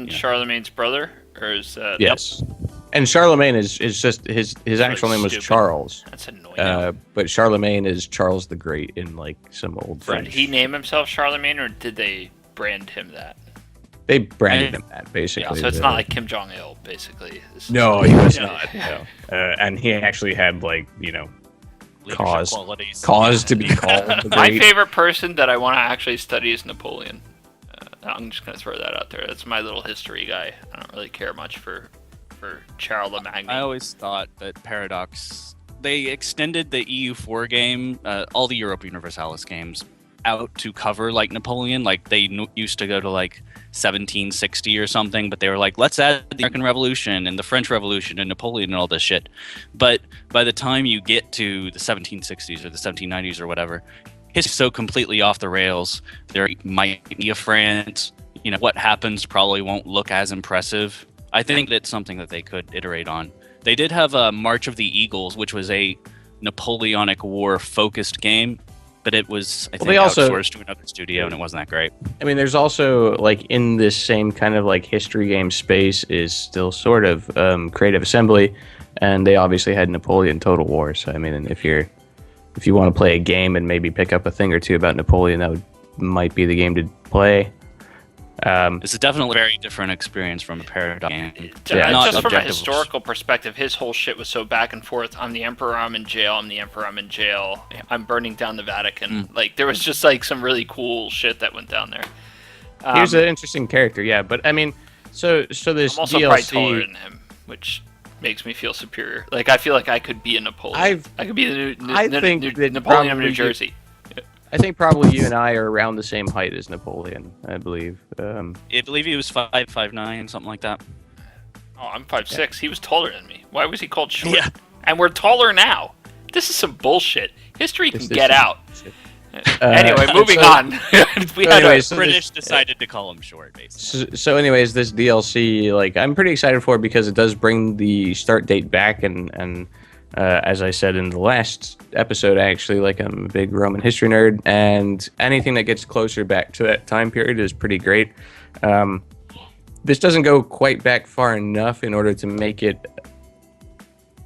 Charlemagne's brother? Or is that... Yes. And Charlemagne is just his actual name was stupid. Charles. That's annoying. But Charlemagne is Charles the Great in like some old Did French. he name himself Charlemagne, or did they brand him that? They branded him that, basically. Yeah, so it's not like Kim Jong-il, basically. This is- No, he was Yeah. not. No. And he actually had like Leadership cause qualities. to be called the My Great. favorite person that I want to actually study is Napoleon. I'm just going to throw that out there. That's my little history guy. I don't really care much for Charlemagne. I always thought that Paradox, they extended the EU4 game, all the Europa Universalis games, out to cover like Napoleon. Like they used to go to like 1760 or something, but they were like, let's add the American Revolution and the French Revolution and Napoleon and all this shit. But by the time you get to the 1760s or the 1790s or whatever, history's so completely off the rails. There might be a France. What happens probably won't look as impressive. I think that's something that they could iterate on They did have a March of the Eagles, which was a Napoleonic War focused game, but it was I think outsourced to another studio, and it wasn't that great. I mean, there's also like in this same kind of like history game space is still sort of Creative Assembly, and they obviously had Napoleon Total War. So I mean, if you want to play a game and maybe pick up a thing or two about Napoleon, might be the game to play. It's a definitely very different experience from a Paradox game. Just from a historical perspective, his whole shit was so back and forth. I'm the Emperor, I'm in jail, I'm the Emperor, I'm in jail, I'm burning down the Vatican. Like, there was just, like, some really cool shit that went down there. He was an interesting character, yeah, but, I mean, so this I'm also DLC... probably taller than him, which makes me feel superior. Like, I feel like I could be a Napoleon. I could be the Napoleon of New Jersey. I think probably you and I are around the same height as Napoleon, I believe. I believe he was 5'9", something like that. Oh, I'm 5'6". Yeah. He was taller than me. Why was he called short? Yeah. And we're taller now. This is some bullshit. History can get out. Anyway, moving on. British decided to call him short, basically. So anyways, this DLC, like, I'm pretty excited for it because it does bring the start date back, and as I said in the last episode, actually, like, I'm a big Roman history nerd, and anything that gets closer back to that time period is pretty great. This doesn't go quite back far enough in order to get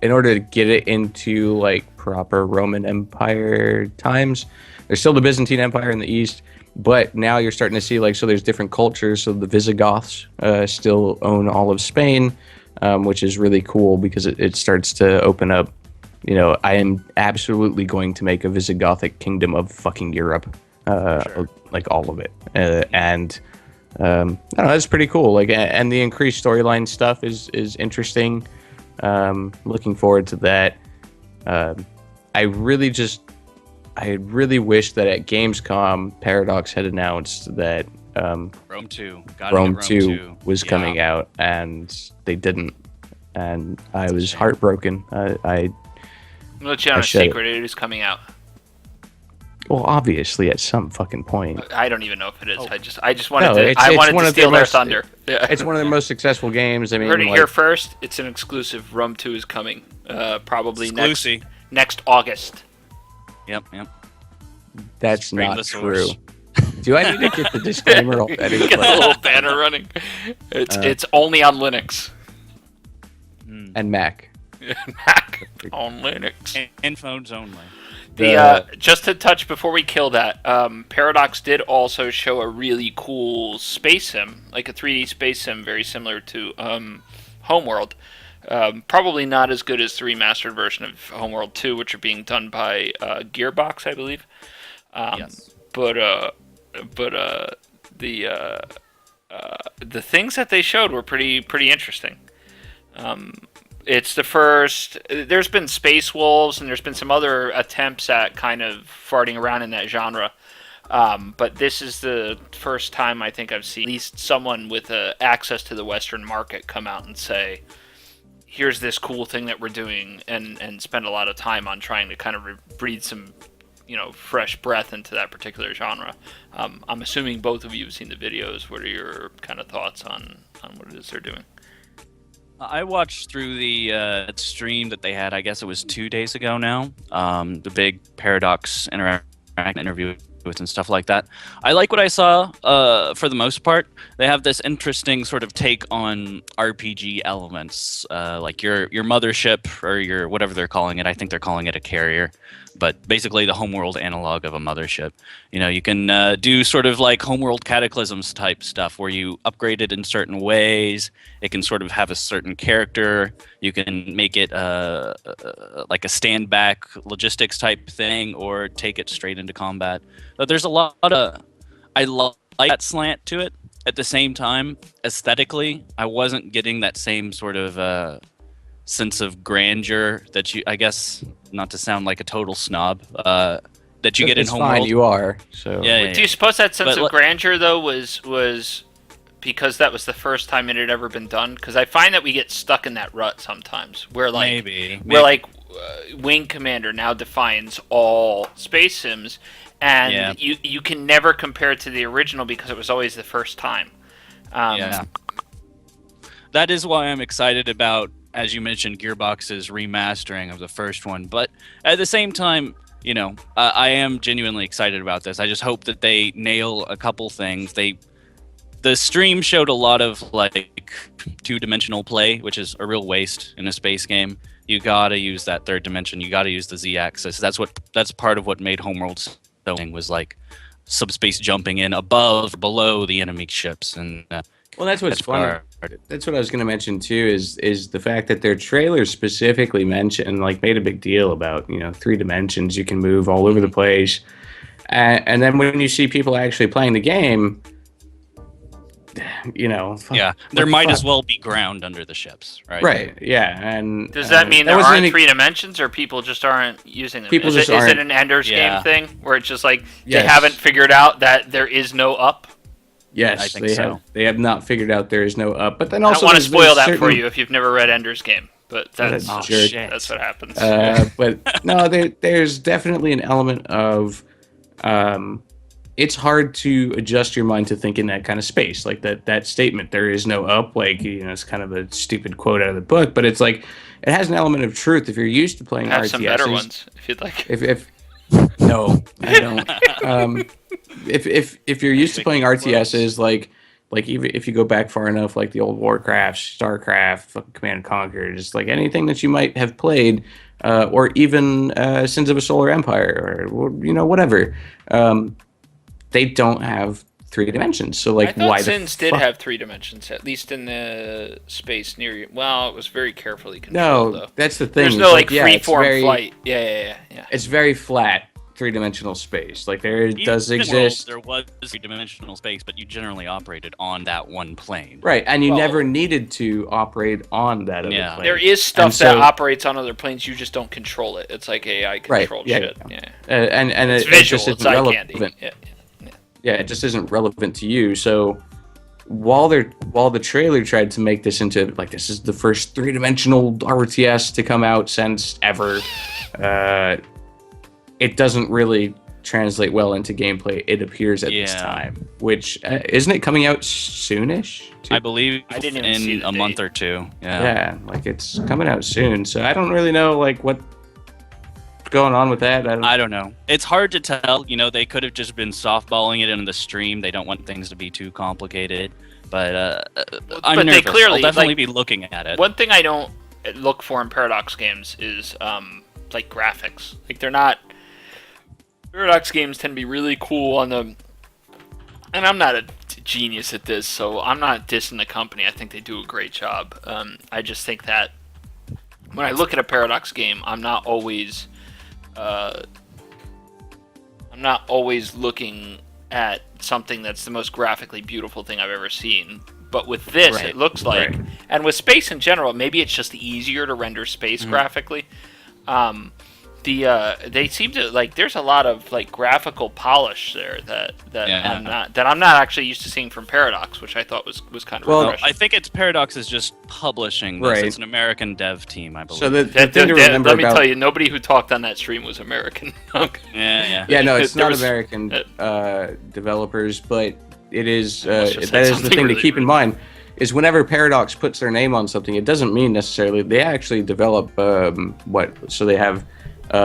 it into, like, proper Roman Empire times. There's still the Byzantine Empire in the east, but now you're starting to see, like, so there's different cultures. So the Visigoths still own all of Spain, which is really cool because it starts to open up. You know, I am absolutely going to make a Visigothic kingdom of fucking Europe, Sure. Like all of it, and I don't know, that's pretty cool. Like, and the increased storyline stuff is interesting. Looking forward to that. I really wish that at Gamescom, Paradox had announced that Rome 2 was coming out, and they didn't. And I was heartbroken. I'll let you know a secret. It is coming out. Well, obviously, at some fucking point. I don't even know if it is. I just wanted to steal their thunder. Yeah. It's one of their most successful games. I mean, heard it here first. It's an exclusive. Rome 2 is coming. Probably next August. Yep. That's not true. Do I need to get the disclaimer already? Get a little banner running. It's only on Linux. And Mac. Mac on Linux. And phones only. Just to touch before we kill that, Paradox did also show a really cool space sim, like a 3D space sim, very similar to Homeworld. Probably not as good as the remastered version of Homeworld 2, which are being done by Gearbox, I believe. Yes. But the things that they showed were pretty interesting. It's the first. There's been Space Wolves, and there's been some other attempts at kind of farting around in that genre. But this is the first time I think I've seen at least someone with access to the Western market come out and say, here's this cool thing that we're doing, and spend a lot of time on trying to kind of breathe some, fresh breath into that particular genre. I'm assuming both of you have seen the videos. What are your kind of thoughts on what it is they're doing? I watched through the stream that they had, I guess it was 2 days ago now, the big Paradox interview with and stuff like that. I like what I saw for the most part. They have this interesting sort of take on RPG elements, like your mothership or your whatever they're calling it. I think they're calling it a carrier, but basically the Homeworld analog of a mothership. You can do sort of like Homeworld Cataclysms type stuff where you upgrade it in certain ways. It can sort of have a certain character. You can make it like a stand back logistics type thing or take it straight into combat. But there's a lot of... I like that slant to it. At the same time, aesthetically, I wasn't getting that same sort of sense of grandeur that you, I guess, not to sound like a total snob, that you get in Homeworld. It's fine, you are. So. Yeah. Do you suppose that sense of grandeur, though, was because that was the first time it had ever been done? Because I find that we get stuck in that rut sometimes, where maybe. Wing Commander now defines all space sims, and you can never compare it to the original because it was always the first time. That is why I'm excited about as you mentioned, Gearbox's remastering of the first one. But at the same time, I am genuinely excited about this. I just hope that they nail a couple things. The stream showed a lot of like two-dimensional play, which is a real waste in a space game. You gotta use that third dimension. You gotta use the Z-axis. That's part of what made Homeworld so was like subspace jumping in above, below the enemy ships, and well, that's what's fun. That's what I was going to mention too. Is the fact that their trailer specifically mentioned, like, made a big deal about 3 dimensions. You can move all over the place, and then when you see people actually playing the game, there might as well be ground under the ships, right? Right. Yeah. And does that mean there aren't 3 dimensions, or people just aren't using them? People is it an Ender's Game thing where it's just like they haven't figured out that there is no up? Yes, I think so. They have not figured out there is no up. But then also, I don't want to spoil that for you if you've never read Ender's Game, but that's what happens. But no, there's definitely an element of it's hard to adjust your mind to think in that kind of space. Like that statement, there is no up, like, it's kind of a stupid quote out of the book, but it's like, it has an element of truth. If you're used to playing have RTSs, some better ones, if you'd like. If no, I don't. If you're used to playing RTSs, like even if you go back far enough, like the old Warcraft, StarCraft, fucking Command and Conquer, just like anything that you might have played, or even Sins of a Solar Empire, or whatever. They don't have 3 dimensions, so like, I thought why Sins did have 3 dimensions, at least in the space near you. Well, it was very carefully controlled. No, though. That's the thing. There's no freeform flight. Yeah. It's very flat 3-dimensional space. Like there does exist. There was 3-dimensional space, but you generally operated on that one plane. Right, and you never needed to operate on that other plane. There is stuff that operates on other planes. You just don't control it. It's like AI controlled shit. Yeah. And it's it visual. just It's isn't eye relevant. candy. Yeah, it just isn't relevant to you. So while the trailer tried to make this into like, this is the first 3-dimensional RTS to come out since ever, it doesn't really translate well into gameplay. It appears at this time, which isn't it coming out soonish? I believe I didn't even see in a month or 2. Yeah, like it's coming out soon. So I don't really know like what's going on with that. I don't know. It's hard to tell. They could have just been softballing it in the stream. They don't want things to be too complicated. But I'm nervous. I'll definitely be looking at it. One thing I don't look for in Paradox games is like graphics. Like they're not. Paradox games tend to be really cool on the. And I'm not a genius at this, so I'm not dissing the company. I think they do a great job. I just think that when I look at a Paradox game, I'm not always looking at something that's the most graphically beautiful thing I've ever seen. But with this, it looks like, and with space in general, maybe it's just easier to render space graphically. They seem to like. There's a lot of like graphical polish there that I'm not actually used to seeing from Paradox, which I thought was kind of refreshing. I think it's Paradox is just publishing this. It's an American dev team, I believe. So the thing to remember let me tell you, nobody who talked on that stream was American. Yeah, no, it's not American developers, but it is. That is the thing really to keep in mind. Is whenever Paradox puts their name on something, it doesn't mean necessarily they actually develop So they have.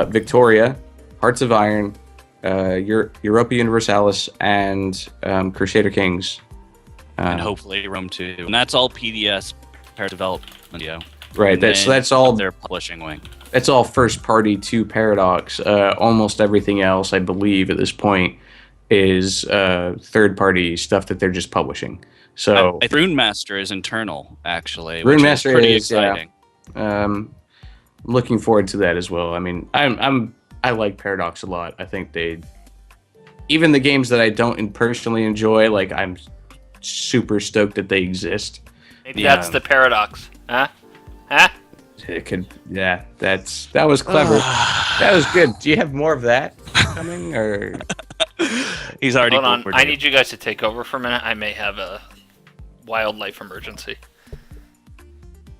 Victoria, Hearts of Iron, Europa Universalis, and Crusader Kings. And hopefully Rome 2. And that's all PDS development studio. Right, that's all their publishing wing. That's all first party to Paradox. Almost everything else, I believe, at this point, is third party stuff that they're just publishing. So Rune Master is internal, actually. Rune Master is pretty exciting. Looking forward to that as well. I mean, I like Paradox a lot. I think even the games that I don't personally enjoy, like I'm super stoked that they exist. Maybe that's the paradox, huh? It could, that was clever. That was good. Do you have more of that coming, or? He's already. Hold on, I need you guys to take over for a minute. I may have a wildlife emergency.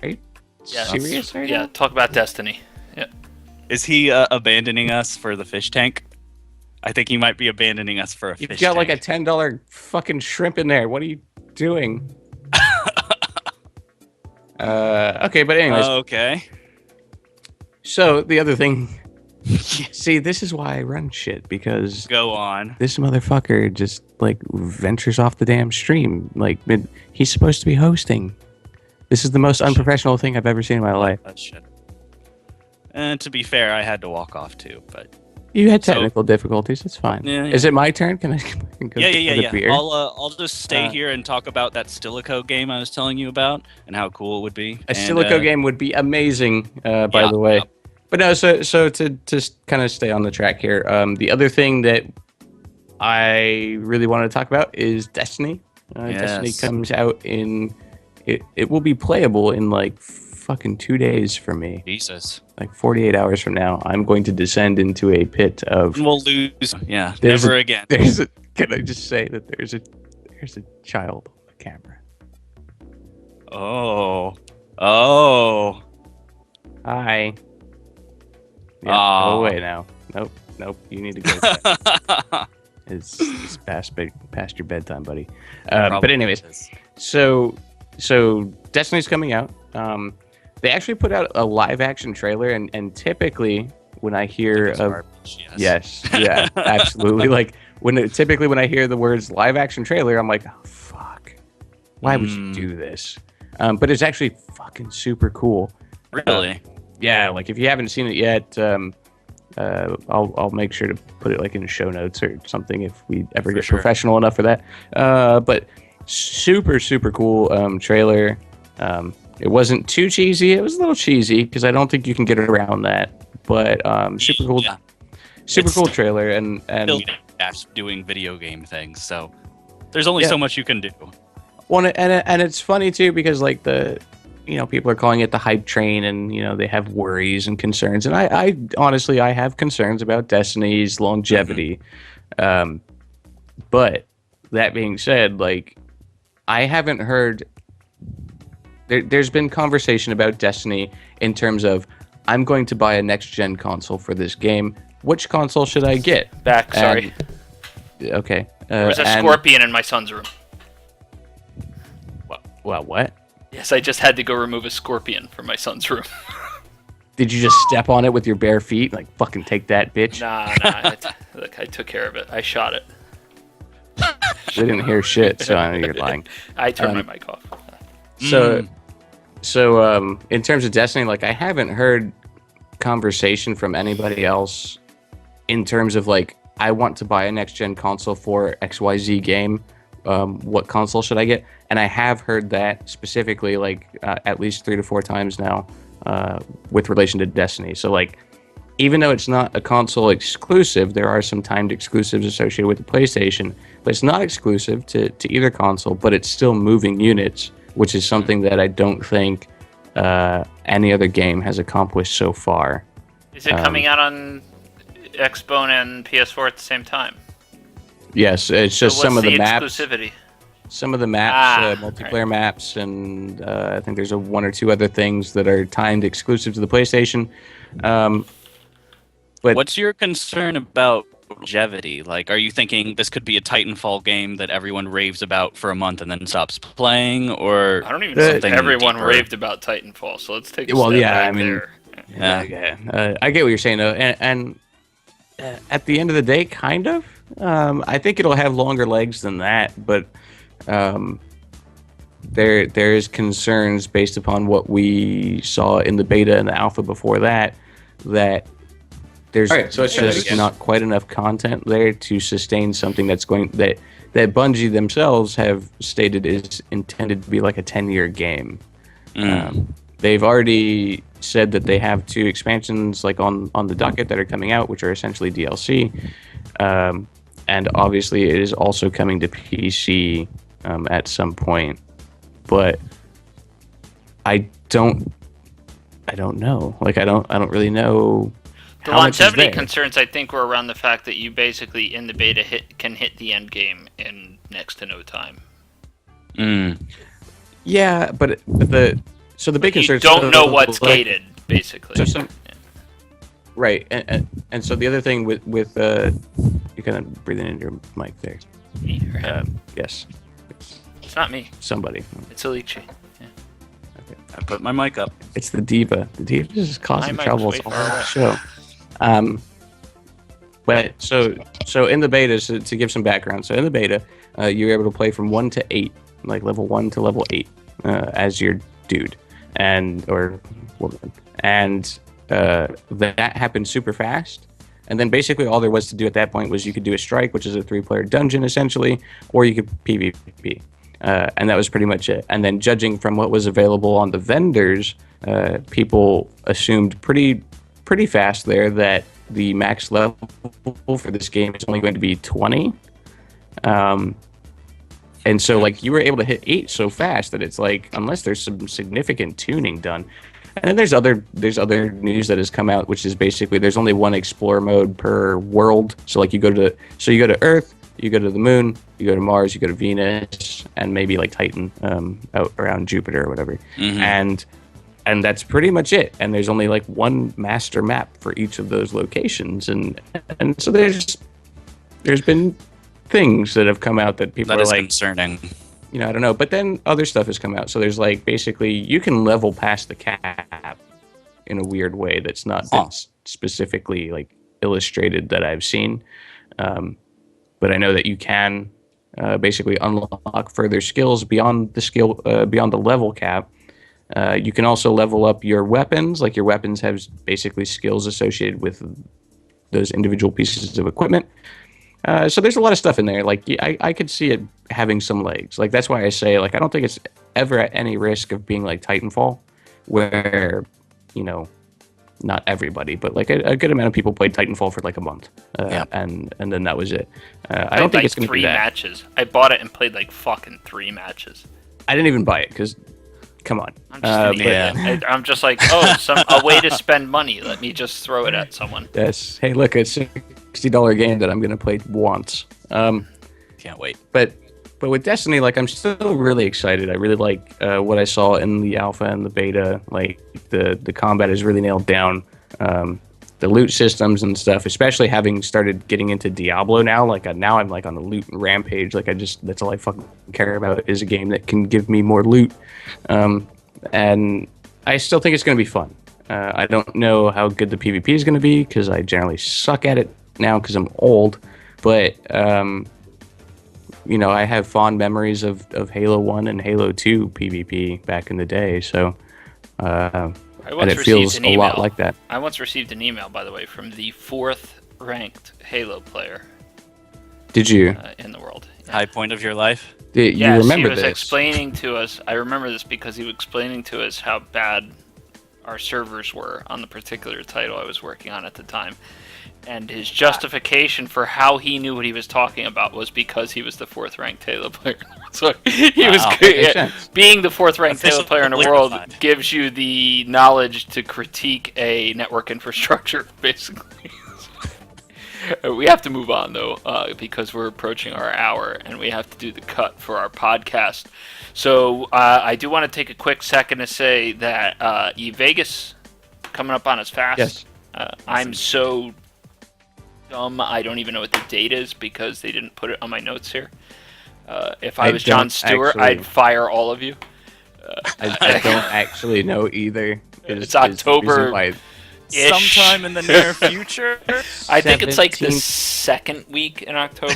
Right. Yeah, serious right now? Talk about Destiny. Yeah. Is he abandoning us for the fish tank? I think he might be abandoning us for a fish tank. You've got like a $10 fucking shrimp in there. What are you doing? I Okay, but anyways, Okay. so the other thing, see, this is why I run shit, because Go on. this motherfucker just like ventures off the damn stream. Like he's supposed to be hosting. This is the most unprofessional thing I've ever seen in my life. That shit. And to be fair, I had to walk off too, but You had technical difficulties. It's fine. Yeah, yeah. Is it my turn? Can I go yeah. get a beer? I'll just stay here and talk about that Stilico game I was telling you about and how cool it would be. A Stilico game would be amazing, by the way. Yeah. But no, so to kind of stay on the track here, the other thing that I really wanted to talk about is Destiny. Destiny Yes. comes out in... It will be playable in like fucking 2 days for me. Jesus. Like 48 hours from now, I'm going to descend into a pit of... We'll lose. Yeah, There's never a- again. Can I just say that there's a child on the camera. Oh. Oh. Hi. Yeah, Aw. go away now. Nope. You need to go. It's past your bedtime, buddy. But anyways, so Destiny's coming out. They actually put out a live action trailer, and typically when I hear It's of garbage, yes, yeah, absolutely. Like typically when I hear the words live action trailer, I'm like, oh, fuck, why would you do this? But it's actually fucking super cool. Really? Yeah, like if you haven't seen it yet, I'll make sure to put it like in show notes or something if we ever get professional enough for that. But super cool trailer. It wasn't too cheesy. It was a little cheesy because I don't think you can get around that. But super cool, Yeah. cool trailer and Still doing video game things, so there's only so much you can do. Well, and it's funny too because like people are calling it the hype train, and they have worries and concerns, and I honestly I have concerns about Destiny's longevity. But that being said, like I haven't heard. There's been conversation about Destiny in terms of I'm going to buy a next gen console for this game. Which console should I get? Sorry. Okay. There's a scorpion in my son's room. Well, what? Yes, I just had to go remove a scorpion from my son's room. Did you just step on it with your bare feet? Like, fucking take that, bitch. Nah. Look, I took care of it. I shot it. They didn't hear shit, so I know you're lying. I turned my mic off. So, in terms of Destiny, like, I haven't heard conversation from anybody else in terms of, like, I want to buy a next-gen console for XYZ game. What console should I get? And I have heard that specifically, like, at least 3 to 4 times now with relation to Destiny. So, like, even though it's not a console exclusive, there are some timed exclusives associated with the PlayStation, but it's not exclusive to either console, but it's still moving units, which is something that I don't think any other game has accomplished so far. Is it coming out on Xbone and PS4 at the same time? Yes, it's just So some of what's the maps. Exclusivity? Some of the maps, multiplayer maps, and I think there's 1 or 2 other things that are timed exclusive to the PlayStation. But What's your concern about longevity? Like, are you thinking this could be a Titanfall game that everyone raves about for a month and then stops playing, or I don't even think something everyone deeper? raved about Titanfall, so let's take a Well, step yeah, back I mean, there. Yeah. I get what you're saying, though, and at the end of the day, kind of. I think it'll have longer legs than that, but there is concerns based upon what we saw in the beta and the alpha before that there's just not quite enough content there to sustain something that's going that Bungie themselves have stated is intended to be like a 10-year game. They've already said that they have 2 expansions like on the docket that are coming out, which are essentially DLC. And obviously it is also coming to PC at some point. But I don't know. Like I don't really know. The how much is longevity there. concerns, I think, were around the fact that you basically in the beta can hit the end game in next to no time. Yeah, but the big You concern. don't know what's gated, basically. Right, and so the other thing with you're kind of breathing into your mic there. Me or him? Yes, It's not me. somebody. It's Alici. Yeah. I put my mic up. It's the diva. The diva is causing My mic's trouble way all far the away. show. But so in the beta, to give some background, so in the beta, you're able to play from 1 to 8, like level 1 to level 8, as your dude or woman, and that happened super fast. And then basically all there was to do at that point was you could do a strike, which is a 3-player dungeon essentially, or you could PvP. And that was pretty much it. And then judging from what was available on the vendors, people assumed pretty fast there that the max level for this game is only going to be 20. And so like you were able to hit 8 so fast that it's like, unless there's some significant tuning done. And then there's other news that has come out, which is basically there's only one explore mode per world. So like you go to Earth, you go to the Moon, you go to Mars, you go to Venus, and maybe like Titan out around Jupiter or whatever. Mm-hmm. And that's pretty much it. And there's only like one master map for each of those locations. And so there's been things that have come out that people are like concerning. You know, I don't know. But then other stuff has come out. So there's like basically you can level past the cap in a weird way that's not that's specifically like illustrated that I've seen. But I know that you can basically unlock further skills beyond the level cap. You can also level up your weapons. Like your weapons have basically skills associated with those individual pieces of equipment. So there's a lot of stuff in there. Like I could see it having some legs. Like that's why I say like I don't think it's ever at any risk of being like Titanfall, where you know not everybody, but like a good amount of people played Titanfall for like a month, and then that was it. I don't think it's going to be 3 matches. I bought it and played like fucking 3 matches. I didn't even buy it because, come on. I'm just like, a way to spend money. Let me just throw it at someone. Yes. Hey, look, it's a $60 game that I'm going to play once. Can't wait. But with Destiny, like I'm still really excited. I really like what I saw in the alpha and the beta. Like the combat is really nailed down. The loot systems and stuff, especially having started getting into Diablo now. Like now I'm like on the loot rampage. Like that's all I fucking care about is a game that can give me more loot. And I still think it's going to be fun. I don't know how good the PvP is going to be because I generally suck at it now because I'm old. But you know, I have fond memories of Halo 1 and Halo 2 PvP back in the day. So and it feels a lot like that. I once received an email, by the way, from the 4th ranked Halo player. Did you? In the world. Yeah. High point of your life? You remember he was this? explaining to us. I remember this because he was explaining to us how bad our servers were on the particular title I was working on at the time. And his justification for how he knew what he was talking about was because he was the 4th ranked Halo player. So he was being the 4th ranked Halo player in the world gives you the knowledge to critique a network infrastructure, basically. We have to move on though, because we're approaching our hour and we have to do the cut for our podcast. So I do want to take a quick second to say that Vegas coming up on us fast. Yes. I'm so dumb, I don't even know what the date is because they didn't put it on my notes here. If I was Jon Stewart, I'd fire all of you. I don't actually know either. It's October. Sometime in the near future. I think it's like the 2nd week in October.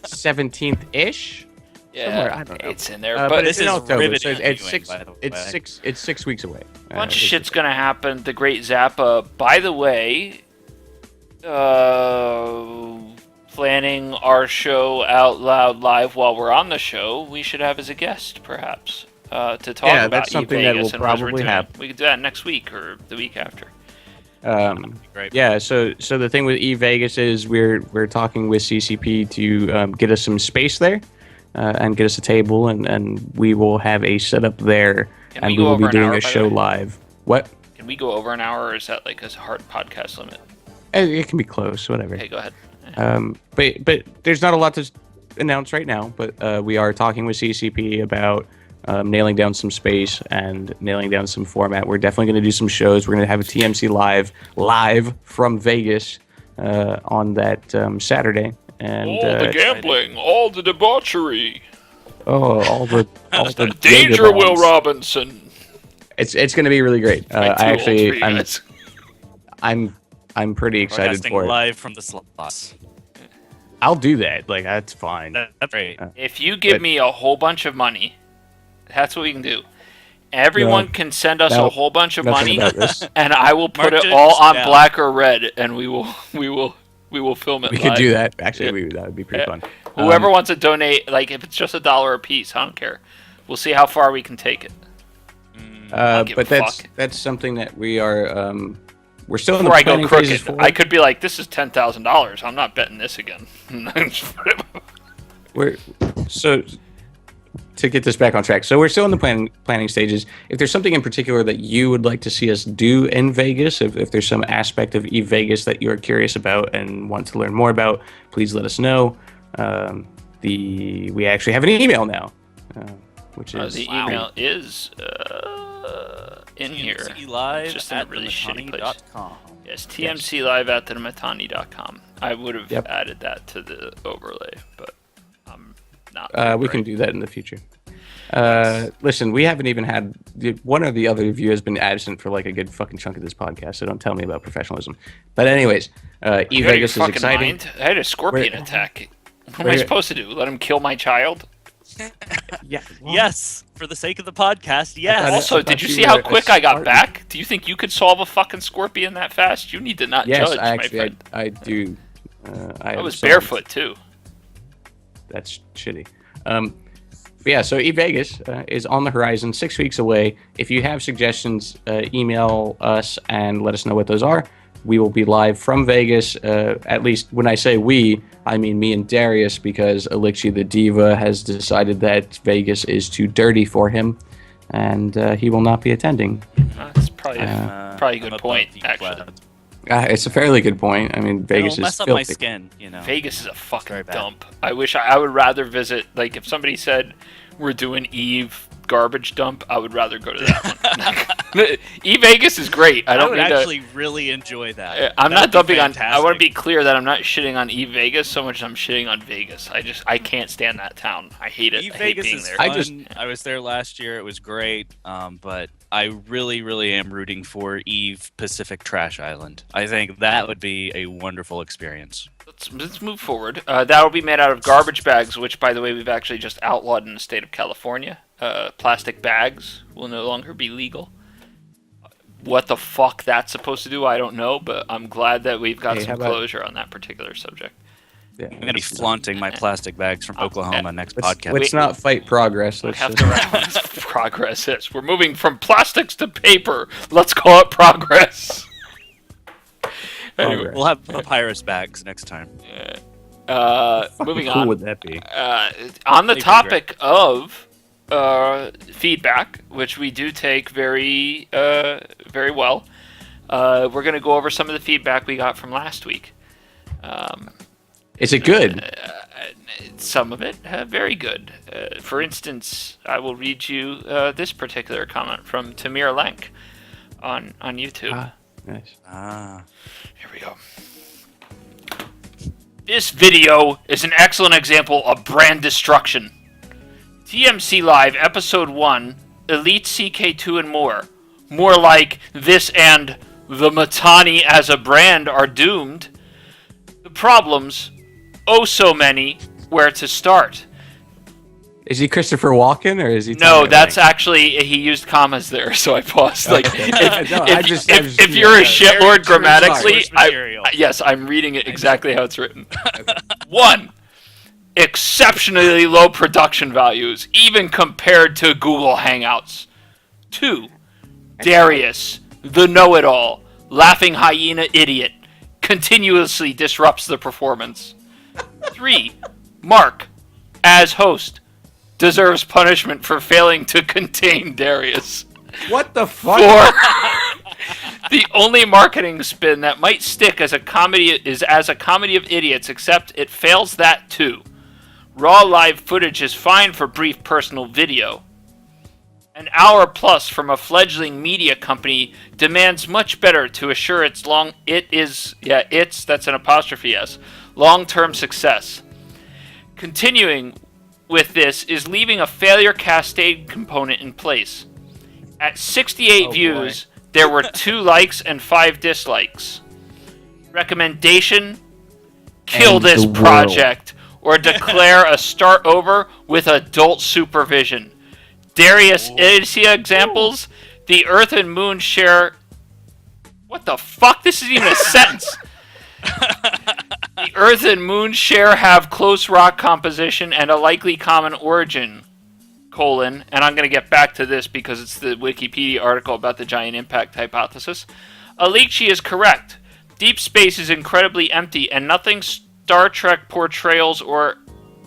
17th-ish. Yeah, somewhere, I don't know. It's in there. But this it's in is October. riveting So it's viewing, it's 6 weeks away. A bunch of shit's gonna happen. The Great Zappa. By the way, planning our show out loud live while we're on the show. We should have as a guest, perhaps, to talk about that's something that will probably happen. We could do that next week or the week after. Great. Yeah, so the thing with Vegas is we're talking with CCP to get us some space there and get us a table, and we will have a setup there, and we will be doing a show live. What? Can we go over an hour, or is that like a hard podcast limit? It can be close, whatever. Okay, go ahead. But there's not a lot to announce right now, but we are talking with CCP about nailing down some space and nailing down some format. We're definitely going to do some shows. We're going to have a TMC live from Vegas on that Saturday. And all the gambling, all the debauchery. all the danger, Will Robinson. It's going to be really great. I'm pretty excited Broadcasting for it. live from the slots. I'll do that. Like that's fine. That's great. If you give me a whole bunch of money, that's what we can do. Everyone can send us a whole bunch of money, and I will put it all on black or red, and we will film it. We could do that. Actually, that would be pretty fun. Whoever wants to donate, like if it's just $1 a piece, I don't care. We'll see how far we can take it. But that's something that we are. We're still in the Before I planning go phases crooked, for. I could be like, "This is $10,000. I'm not betting this again." So to get this back on track, so we're still in the planning stages. If there's something in particular that you would like to see us do in Vegas, if there's some aspect of Vegas that you're curious about and want to learn more about, please let us know. We actually have an email now, which is the email is in here. TMC Live just in a at really shitty place. thematani.com. Yes, TMC Live at thematani.com. I would have added that to the overlay, but I'm not. We can do that in the future. Listen, we haven't even had one or the other of you has been absent for like a good fucking chunk of this podcast, so don't tell me about professionalism. But anyways, Vegas is exciting. Mind? I had a scorpion attack. What am I supposed to do? Let him kill my child? Yeah. Well, Yes, for the sake of the podcast, yes. Also, did you see how quick I got back? Do you think you could solve a fucking scorpion that fast? You need to not judge, my friend. I do. I was barefoot too. That's shitty. But yeah, so Vegas is on the horizon, 6 weeks away. If you have suggestions, email us and let us know what those are. We will be live from Vegas. At least when I say we, I mean me and Darius, because Elixir the Diva has decided that Vegas is too dirty for him, and he will not be attending. That's probably a good point, actually. It's a fairly good point. I mean, Vegas It'll mess is up filthy. my skin, you know. Vegas is a fucking dump. I wish I would rather visit. Like, if somebody said we're doing Eve garbage dump, I would rather go to that one. Vegas is great. I would actually really enjoy that. I'm not dumping on. fantastic. I want to be clear that I'm not shitting on Vegas so much as I'm shitting on Vegas. I can't stand that town. I hate it. I hate Vegas being is there. fun. I was there last year. It was great. But I really, really am rooting for Eve Pacific Trash Island. I think that would be a wonderful experience. Let's move forward. That will be made out of garbage bags, which, by the way, we've actually just outlawed in the state of California. Plastic bags will no longer be legal. What the fuck that's supposed to do, I don't know, but I'm glad that we've got some closure on that particular subject. Yeah, I'm going to be flaunting my plastic bags from Oklahoma next podcast. Let's not fight progress. We have to reference progress is. We're moving from plastics to paper. Let's call it progress. Anyway, We'll have papyrus bags next time. Moving cool on. would that be? On the topic of feedback, which we do take very well, we're going to go over some of the feedback we got from last week. Is it good? Some of it, very good. For instance, I will read you this particular comment from Tamir Lenk on YouTube. Nice. Here we go. This video is an excellent example of brand destruction. TMC Live Episode 1, Elite CK2 and more. More like this and the Matani as a brand are doomed. The problems, oh so many, where to start. Is he Christopher Walken or is he? No, that's actually, he used commas there, so I paused. Like, if you're a shitlord grammatically, yes, I'm reading it exactly how it's written. 1. Exceptionally low production values, even compared to Google Hangouts. 2. Darius, the know-it-all, laughing hyena idiot, continuously disrupts the performance. 3. Mark, as host, deserves punishment for failing to contain Darius. What the fuck? 4. The only marketing spin that might stick as a comedy is as a comedy of idiots, except it fails that too. Raw live footage is fine for brief personal video. An hour plus from a fledgling media company demands much better to assure that's an apostrophe S, long-term success. Continuing with this is leaving a failure cascade component in place. At 68 Oh, views, there were 2 likes and 5 dislikes. Recommendation: kill End this the world. project or declare a start over with adult supervision. Darius, see examples? The Earth and Moon share... What the fuck? This isn't even a sentence. The Earth and Moon share have close rock composition and a likely common origin, and I'm going to get back to this because it's the Wikipedia article about the giant impact hypothesis. Altis is correct. Deep space is incredibly empty, and nothing Star Trek portrayals or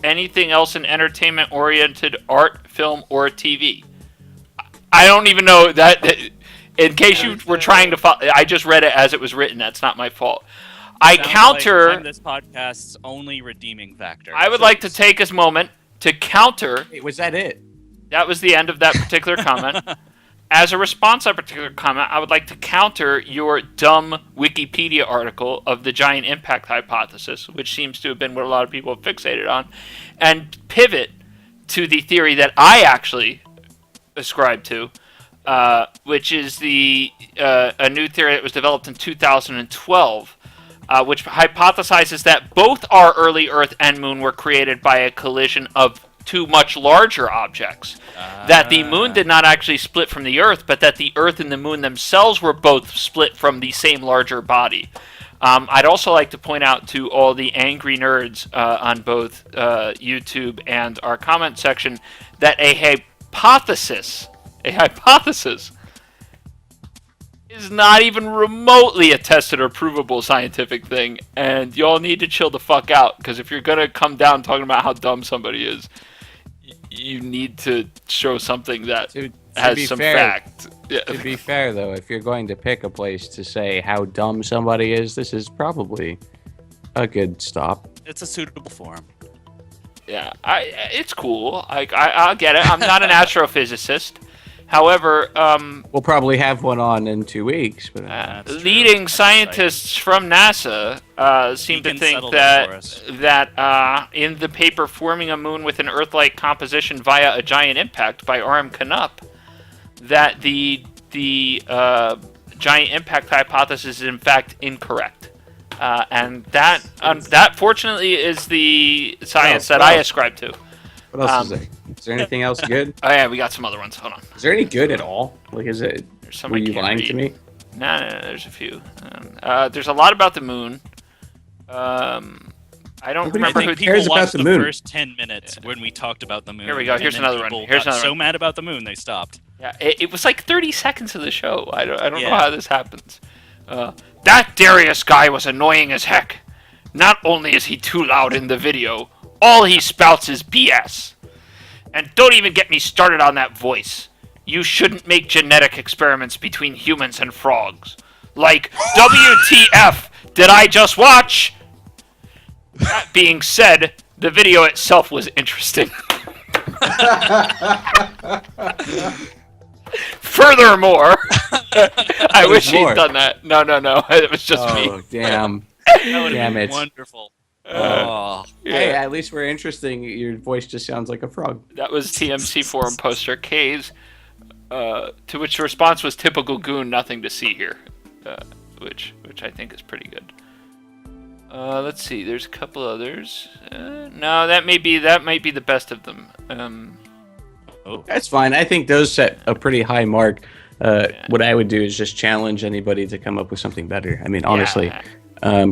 anything else in entertainment-oriented art, film, or TV. I don't even know that. In case you were trying to follow, I just read it as it was written. That's not my fault. I counter. Like this podcast's only redeeming factor. I would like to take this moment to counter. Wait, was that it? That was the end of that particular comment. As a response to that particular comment, I would like to counter your dumb Wikipedia article of the giant impact hypothesis, which seems to have been what a lot of people have fixated on, and pivot to the theory that I actually ascribe to, which is a new theory that was developed in 2012, which hypothesizes that both our early Earth and Moon were created by a collision of 2 much larger objects. That the Moon did not actually split from the Earth, but that the Earth and the Moon themselves were both split from the same larger body. I'd also like to point out to all the angry nerds on both YouTube and our comment section that a hypothesis is not even remotely a tested or provable scientific thing, and y'all need to chill the fuck out, because if you're gonna come down talking about how dumb somebody is, you need to show something that has some fact. Yeah. To be fair, though, if you're going to pick a place to say how dumb somebody is, this is probably a good stop. It's a suitable forum. Yeah, it's cool. I'll get it. I'm not an astrophysicist. However, we'll probably have one on in 2 weeks. But leading scientists from NASA seem to think that in the paper "Forming a Moon with an Earth-like Composition via a Giant Impact" by R.M. Canup, that the giant impact hypothesis is in fact incorrect, and that fortunately is the science that I ascribe to. What else is there? Is there anything else good? Oh yeah, we got some other ones. Hold on. Is there any good at all? Like, is it? There's some were I you can't lying read. to me? No, there's a few. There's a lot about the moon. I don't remember I think who people cares about watched the the moon. first 10 minutes when we talked about the moon. Here we go. Here's and then another one. people Here's got another so one. mad about the moon they stopped. Yeah, it was like 30 seconds of the show. I don't know Yeah. how this happens. That Darius guy was annoying as heck. Not only is he too loud in the video, all he spouts is BS. And don't even get me started on that voice. You shouldn't make genetic experiments between humans and frogs. Like, WTF did I just watch? That being said, the video itself was interesting. Furthermore, I wish he'd done that. No, it was just me. Oh, damn. That would have Damn been it. wonderful. Yeah. Hey, at least we're interesting. Your voice just sounds like a frog. That was TMC forum poster K's, to which the response was typical goon, nothing to see here, which I think is pretty good. Let's see, there's a couple others. No, that might be the best of them. That's fine. I think those set a pretty high mark. What I would do is just challenge anybody to come up with something better. I mean, honestly,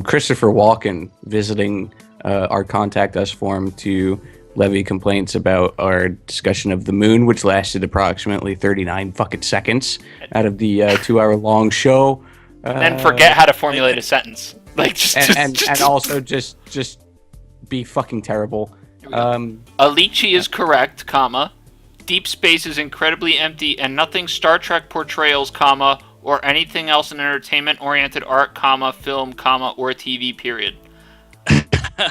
Christopher Walken visiting our Contact Us forum to levy complaints about our discussion of the moon, which lasted approximately 39 fucking seconds out of the 2-hour-long show. And then forget how to formulate a sentence. Like and also just be fucking terrible. Altis is correct, comma. Deep space is incredibly empty, and nothing Star Trek portrayals, comma, or anything else in entertainment-oriented art, comma, film, comma, or TV, period.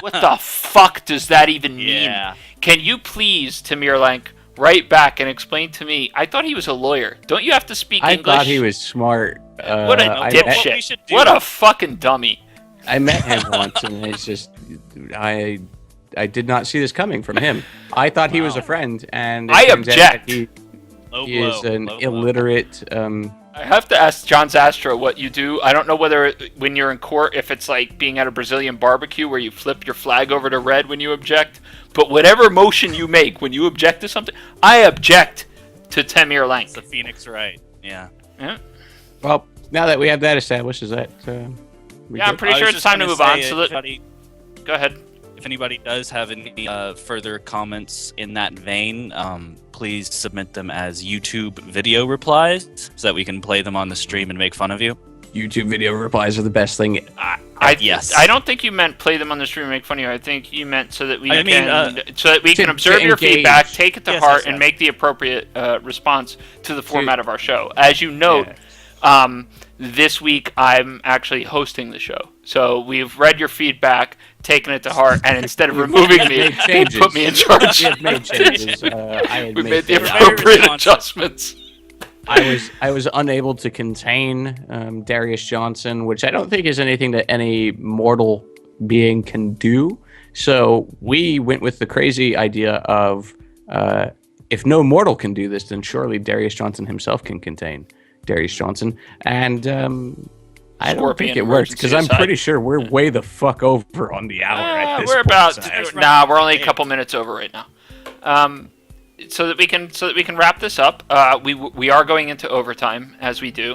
What the fuck does that even mean? Yeah. Can you please, Tamir Lank, write back and explain to me? I thought he was a lawyer. Don't you have to speak I English? thought he was smart. What a what we dipshit. should do- What a fucking dummy. I met him once, and it's just I did not see this coming from him. I thought he was a friend, and it I turns out object. that Low He is blow, an low blow. illiterate. I have to ask John Zastrow what you do. I don't know whether when you're in court, if it's like being at a Brazilian barbecue where you flip your flag over to red when you object, but whatever motion you make when you object to something, I object to Temir Lang. It's the Phoenix right. Yeah. Yeah, Well, now that we have that established, is that? I'm pretty sure it's time to move on. So go ahead. If anybody does have any further comments in that vein, please submit them as YouTube video replies so that we can play them on the stream and make fun of you. YouTube video replies are the best thing. Yes. I don't think you meant play them on the stream and make fun of you. I think you meant so that we can observe your engage. feedback, take it to Yes, heart, yes, and yes. make the appropriate response to the format of our show. As you note, this week I'm actually hosting the show. So we've read your feedback, taken it to heart, and instead of removing me, they put me in charge. We have made changes. We made the that. appropriate adjustments. I was unable to contain Darius Johnson, which I don't think is anything that any mortal being can do. So we went with the crazy idea of if no mortal can do this, then surely Darius Johnson himself can contain Darius Johnson. And I don't think it works because I'm pretty sure we're way the fuck over on the hour at this We're point. about we're only a couple minutes over right now. So that we can wrap this up, we are going into overtime as we do,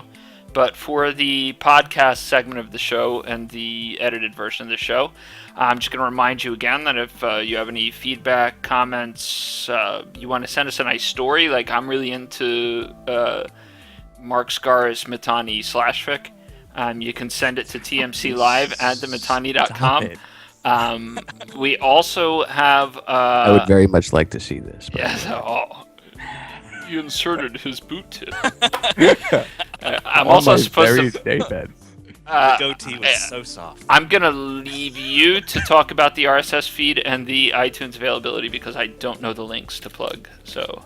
but for the podcast segment of the show and the edited version of the show, I'm just going to remind you again that if you have any feedback, comments, you want to send us a nice story, like I'm really into Mark Scar's Mittani /fic, you can send it to tmclive@themitani.com. We also have. I would very much like to see this. Yes. You inserted his boot tip. I'm On also my supposed to. daybed. The goatee was so soft. I'm gonna leave you to talk about the RSS feed and the iTunes availability because I don't know the links to plug. So.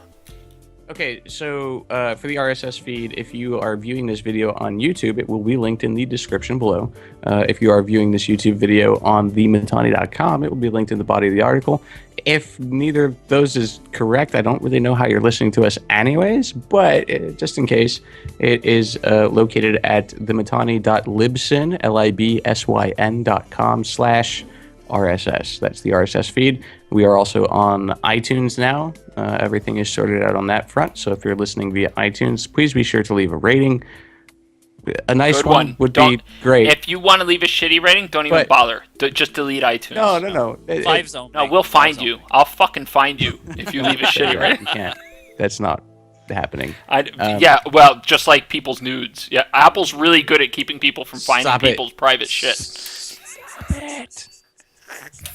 Okay, so for the RSS feed, if you are viewing this video on YouTube, it will be linked in the description below. If you are viewing this YouTube video on themitani.com, it will be linked in the body of the article. If neither of those is correct, I don't really know how you're listening to us anyways, but just in case, it is located at themitani.libsyn, libsyn.com/RSS. That's the RSS feed. We are also on iTunes now. Everything is sorted out on that front. So if you're listening via iTunes, please be sure to leave a rating. A nice Good one would be great. If you want to leave a shitty rating, don't even bother. Just delete iTunes. No. Five zone. No, we'll find you. I'll fucking find you if you leave a shitty rating. You can't. That's not happening. Yeah, well, just like people's nudes. Yeah, Apple's really good at keeping people from finding Stop it. people's private shit.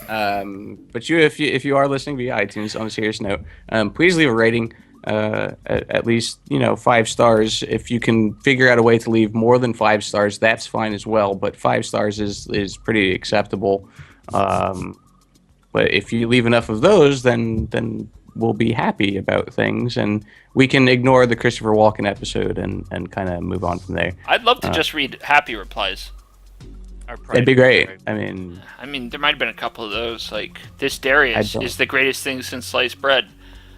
But if you are listening via iTunes, on a serious note, please leave a rating. At least 5 stars. If you can figure out a way to leave more than 5 stars, that's fine as well. But 5 stars is pretty acceptable. But if you leave enough of those, then we'll be happy about things, and we can ignore the Christopher Walken episode and kind of move on from there. I'd love to just read happy replies. That'd be great. I mean, there might have been a couple of those. Like, this Darius is the greatest thing since sliced bread.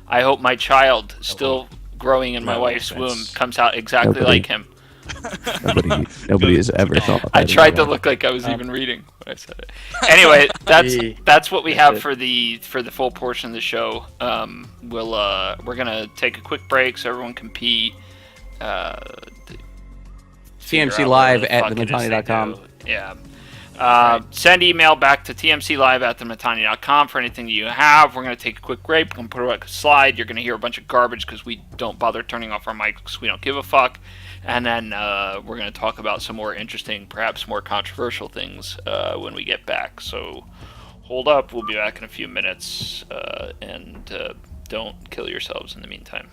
I hope my child, still growing in my wife's womb, comes out exactly like him. Nobody has ever thought that. I tried to look like I was even reading when I said it. Anyway, that's what we have for the full portion of the show. We're gonna take a quick break so everyone can pee. TMC Live at themitani.com. Yeah. Send email back to tmclive@themitani.com for anything that you have. We're going to take a quick break. We're going to put it like a slide. You're going to hear a bunch of garbage because we don't bother turning off our mics. We don't give a fuck. And then we're going to talk about some more interesting, perhaps more controversial things when we get back. So hold up. We'll be back in a few minutes. And don't kill yourselves in the meantime.